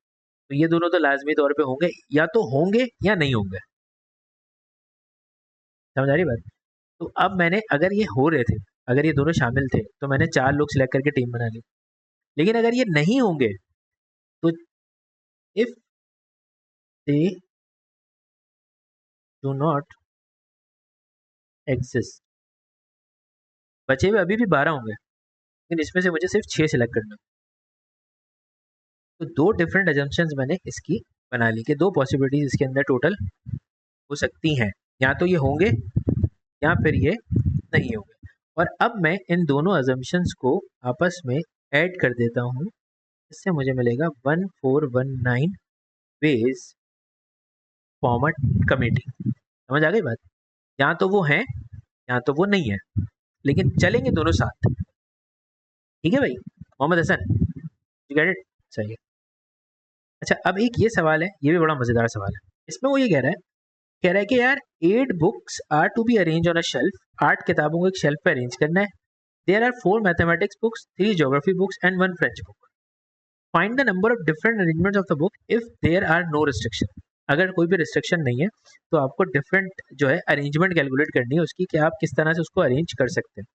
तो ये दोनों तो लाजमी तौर पे होंगे, या तो होंगे या नहीं होंगे। समझ आ रही बात? तो अब मैंने, अगर ये हो रहे थे, अगर ये दोनों शामिल थे तो मैंने 4 लोग सिलेक्ट करके टीम बना ली। लेकिन अगर ये नहीं होंगे तो if they do not exist, बचे हुए अभी भी 12 होंगे, लेकिन इसमें से मुझे सिर्फ 6 सिलेक्ट करना। तो 2 डिफरेंट एजम्पशंस मैंने इसकी बना ली कि 2 पॉसिबिलिटीज इसके अंदर टोटल हो सकती हैं, या तो ये होंगे या फिर ये नहीं होंगे। और अब मैं इन दोनों अजम्पशंस को आपस में ऐड कर देता हूँ, इससे मुझे मिलेगा 1419 वेज फॉर्म अ कमेटी। समझ आ गई बात? या तो वो हैं या तो वो नहीं है, लेकिन चलेंगे दोनों साथ। ठीक है भाई Mohammad Hasan, you get it? सही है। अच्छा, अब एक ये सवाल है, ये भी बड़ा मजेदार सवाल है। इसमें वो ये कह रहा है कि यार 8 books are to be arrange on a shelf, 8 किताबों को एक शेल्फ पे अरेंज करना है। There are 4 mathematics books, 3 geography books and 1 French book. Find the number of different arrangements of the book if there are no restriction. अगर कोई भी restriction नहीं है तो आपको डिफरेंट जो है अरेंजमेंट कैलकुलेट करनी है उसकी, कि आप किस तरह से उसको अरेंज कर सकते हैं।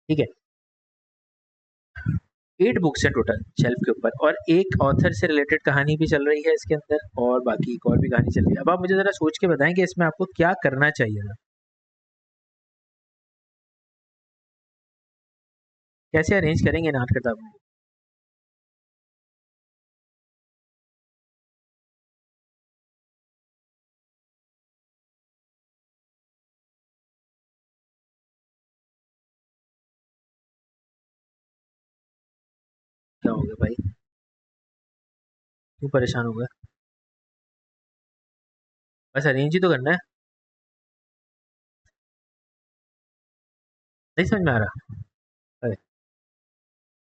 ठीक है, 8 बुक्स है टोटल शेल्फ के ऊपर, और एक ऑथर से रिलेटेड कहानी भी चल रही है इसके अंदर, और बाकी एक और भी कहानी चल रही है। अब आप मुझे ज़रा सोच के बताएं कि इसमें आपको क्या करना चाहिए था, कैसे अरेंज करेंगे इन 8 किताबों को? क्या हो गया भाई, क्यों परेशान हो गया? बस अरेंज ही तो करना है, नहीं समझ में आ रहा? अरे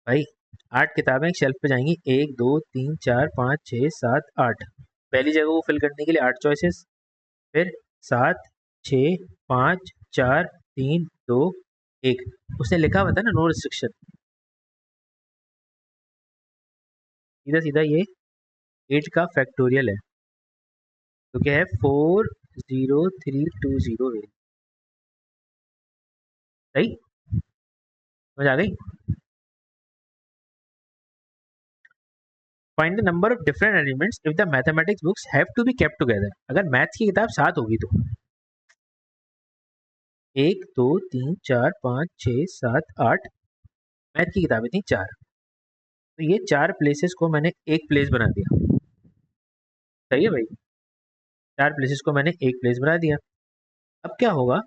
भाई, 8 किताबें एक शेल्फ पे जाएंगी, 1 2 3 4 5 6 7 8। पहली जगह वो फिल करने के लिए 8 चॉइसेस, फिर 7 6 5 4 3 2 1। उसने लिखा हुआ था ना नो रिस्ट्रिक्शन, सीधा सीधा ये 8 का फैक्टोरियल है, तो क्या है 40320। सही, समझ आ गई? Find the number of different elements if the mathematics books have to be kept together. अगर मैथ्स की किताब 7 होगी तो 1 2 3 4 5 6 7 8, मैथ की किताबें थी 4, तो ये 4 प्लेसेस को मैंने एक प्लेस बना दिया। सही है भाई, 4 प्लेसेस को मैंने एक प्लेस बना दिया। अब क्या होगा,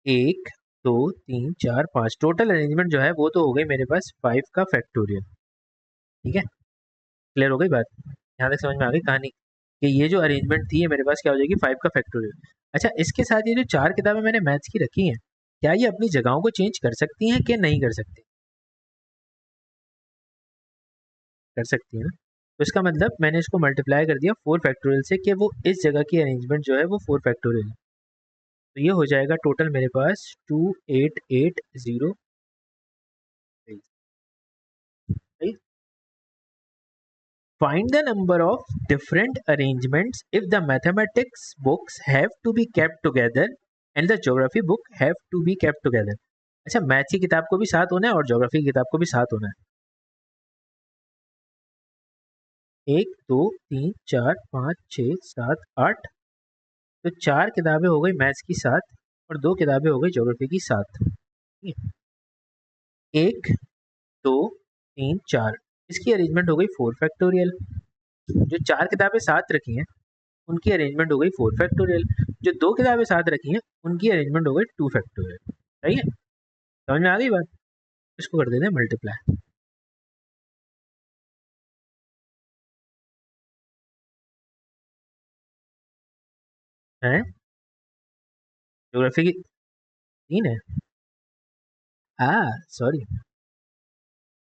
1 2 3 4 5 टोटल अरेंजमेंट जो है वो तो हो गई मेरे पास 5 का फैक्टोरियल। ठीक है, क्लियर हो गई बात? यहाँ तक समझ में आ गई कहानी कि ये जो अरेंजमेंट थी ये मेरे पास क्या हो जाएगी 5 का फैक्टोरियल। अच्छा, इसके साथ ये जो 4 किताबें मैंने मैथ्स की रखी हैं, क्या ये अपनी जगहों को चेंज कर सकती हैं कि नहीं कर सकती? कर सकती है ना। तो इसका मतलब मैंने इसको मल्टीप्लाई कर दिया 4 फैक्टोरियल से कि वो इस जगह की अरेंजमेंट जो है वो 4 फैक्टोरियल है। तो ये हो जाएगा टोटल मेरे पास 2880। Find the number of different arrangements if the mathematics books have to be kept together and the geography book have to be kept together. अच्छा, मैथ्स की किताब को भी साथ होना है और ज्योग्राफी की किताब को भी साथ होना है। 1 2 3 4 5 6 7 8। तो 4 किताबें हो गई मैथ्स की साथ और 2 किताबें हो गई ज्योग्राफी की साथ। 1 2 3 4 इसकी अरेंजमेंट हो गई 4 फैक्टोरियल। जो 4 किताबें साथ रखी हैं उनकी अरेंजमेंट हो गई 4 फैक्टोरियल। जो 2 किताबें साथ रखी हैं उनकी अरेंजमेंट हो गई 2 फैक्टोरियल। सही है, समझ में आ गई बात। इसको कर देते हैं मल्टीप्लाई। है ज्योग्राफी की 3 है। सॉरी,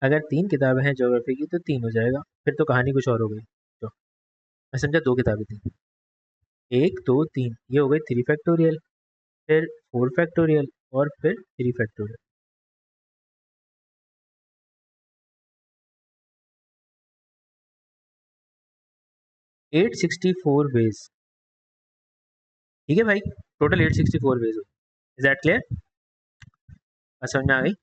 अगर 3 किताबें हैं ज्योग्राफी की तो 3 हो जाएगा, फिर तो कहानी कुछ और हो गई। तो मैं समझा 2 किताबें थी। 1 2 3 ये हो गई 3 फैक्टोरियल, फिर 4 फैक्टोरियल और फिर 3 फैक्टोरियल। 864 वेज। ठीक है भाई, टोटल 864 वेज हो। Is that clear? समझ में आ गई।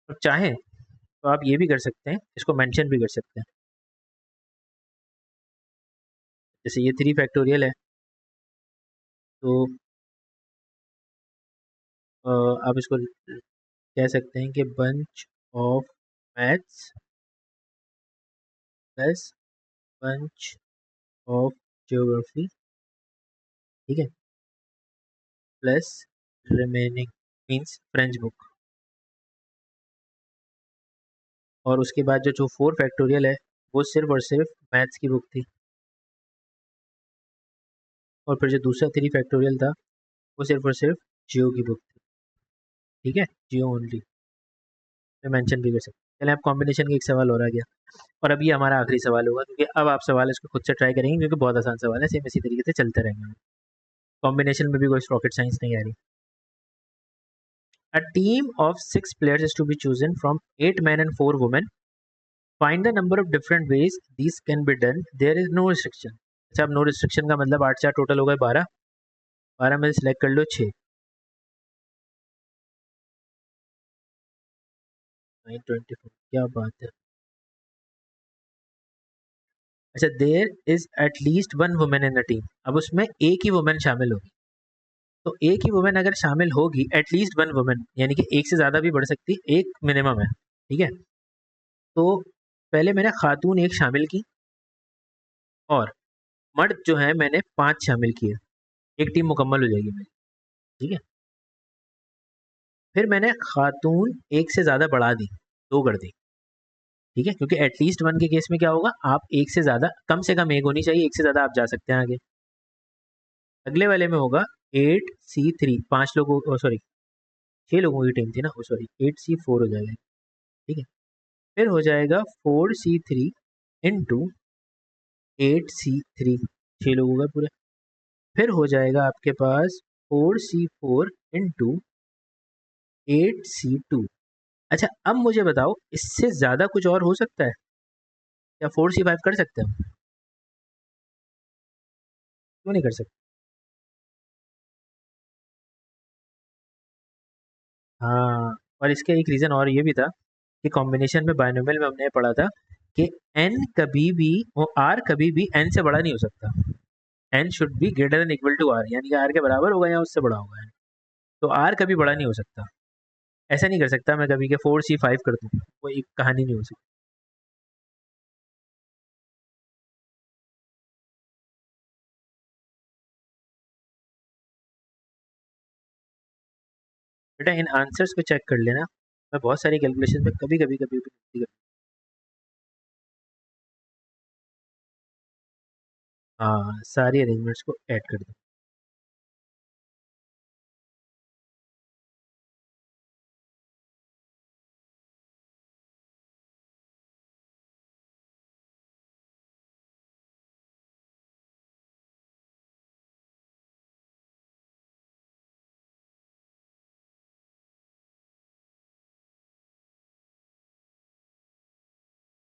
अब चाहें तो आप ये भी कर सकते हैं, इसको मेंशन भी कर सकते हैं। जैसे ये 3 फैक्टोरियल है तो आप इसको कह सकते हैं कि bunch of maths plus bunch of geography, ठीक है, plus remaining means French book. और उसके बाद जो 4 फैक्टोरियल है वो सिर्फ और सिर्फ मैथ्स की बुक थी। और फिर जो दूसरा 3 फैक्टोरियल था वो सिर्फ और सिर्फ जियो की बुक थी। ठीक है, जियो ओनली मैं मेंशन भी कर सकता हूँ। चलिए, आप कॉम्बिनेशन का एक सवाल और आ गया। और अब ये हमारा आखिरी सवाल होगा, क्योंकि अब आप सवाल इसको खुद से ट्राई करेंगे, क्योंकि बहुत आसान सवाल है, सेम इसी तरीके से चलते रहेंगे। कॉम्बिनेशन में भी कोई रॉकेट साइंस नहीं आ रही। A team of 6 players is to be chosen from 8 men and 4 women. Find the number of different ways these can be done. There is no restriction. अच्छा, अब नो रिस्ट्रिक्शन का मतलब 8 4 total हो गए 12। 12 में से सिलेक्ट कर लो 6। 924, क्या बात है। अच्छा, there is at least 1 women in the team. अब उसमें एक ही वुमेन शामिल होगी। तो एक ही वुमेन अगर शामिल होगी, एटलीस्ट 1 वुमेन यानी कि एक से ज़्यादा भी बढ़ सकती, एक मिनिमम है। ठीक है, तो पहले मैंने खातून एक शामिल की और मर्द जो है मैंने 5 शामिल किए। एक टीम मुकम्मल हो जाएगी मेरी। ठीक है, फिर मैंने खातून एक से ज़्यादा बढ़ा दी, 2 कर दी। ठीक है, क्योंकि एटलीस्ट 1 के केस में क्या होगा, आप एक से ज़्यादा, कम से कम एक होनी चाहिए, एक से ज़्यादा आप जा सकते हैं आगे। अगले वाले में होगा 8C3, 5 लोगों, सॉरी 6 लोगों की टीम थी ना, सॉरी 8C4 हो जाएगा। ठीक है, फिर हो जाएगा 4C3 इंटू 8C3, 6 लोगों का पूरे। फिर हो जाएगा आपके पास 4C4 इंटू 8C2। अच्छा, अब मुझे बताओ इससे ज़्यादा कुछ और हो सकता है या 4C5 कर सकते हैं? क्यों नहीं कर सकते? हाँ, और इसका एक रीज़न और ये भी था कि कॉम्बिनेशन में बायनोमियल में हमने पढ़ा था कि n कभी भी, वो r कभी भी n से बड़ा नहीं हो सकता। n should be greater than equal to r, यानी कि r के बराबर होगा या उससे बड़ा होगा। तो r कभी बड़ा नहीं हो सकता। ऐसा नहीं कर सकता मैं कभी के 4C5 कर दूँ, वो एक कहानी नहीं हो सकती। बेटा इन आंसर्स को चेक कर लेना, मैं बहुत सारी कैलकुलेशन में कभी कभी कभी कभी हाँ, सारी अरेंजमेंट्स को ऐड कर दो।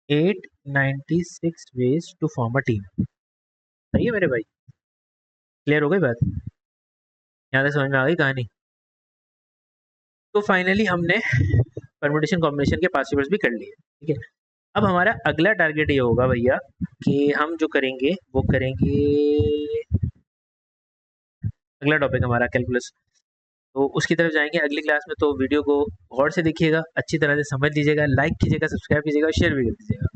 896 ways to form a team। सही है मेरे भाई, क्लियर हो गई बात, यहाँ तक समझ में आ गई कहानी। तो फाइनली हमने परमुटेशन कॉम्बिनेशन के पॉसिबल्स भी कर लिए, ठीक है। अब हमारा अगला टारगेट ये होगा भैया कि हम जो करेंगे वो करेंगे, अगला टॉपिक हमारा कैलकुलस, तो उसकी तरफ जाएंगे अगली क्लास में। तो वीडियो को गौर से देखिएगा, अच्छी तरह से समझ लीजिएगा, लाइक कीजिएगा, सब्सक्राइब कीजिएगा, शेयर भी कर दीजिएगा।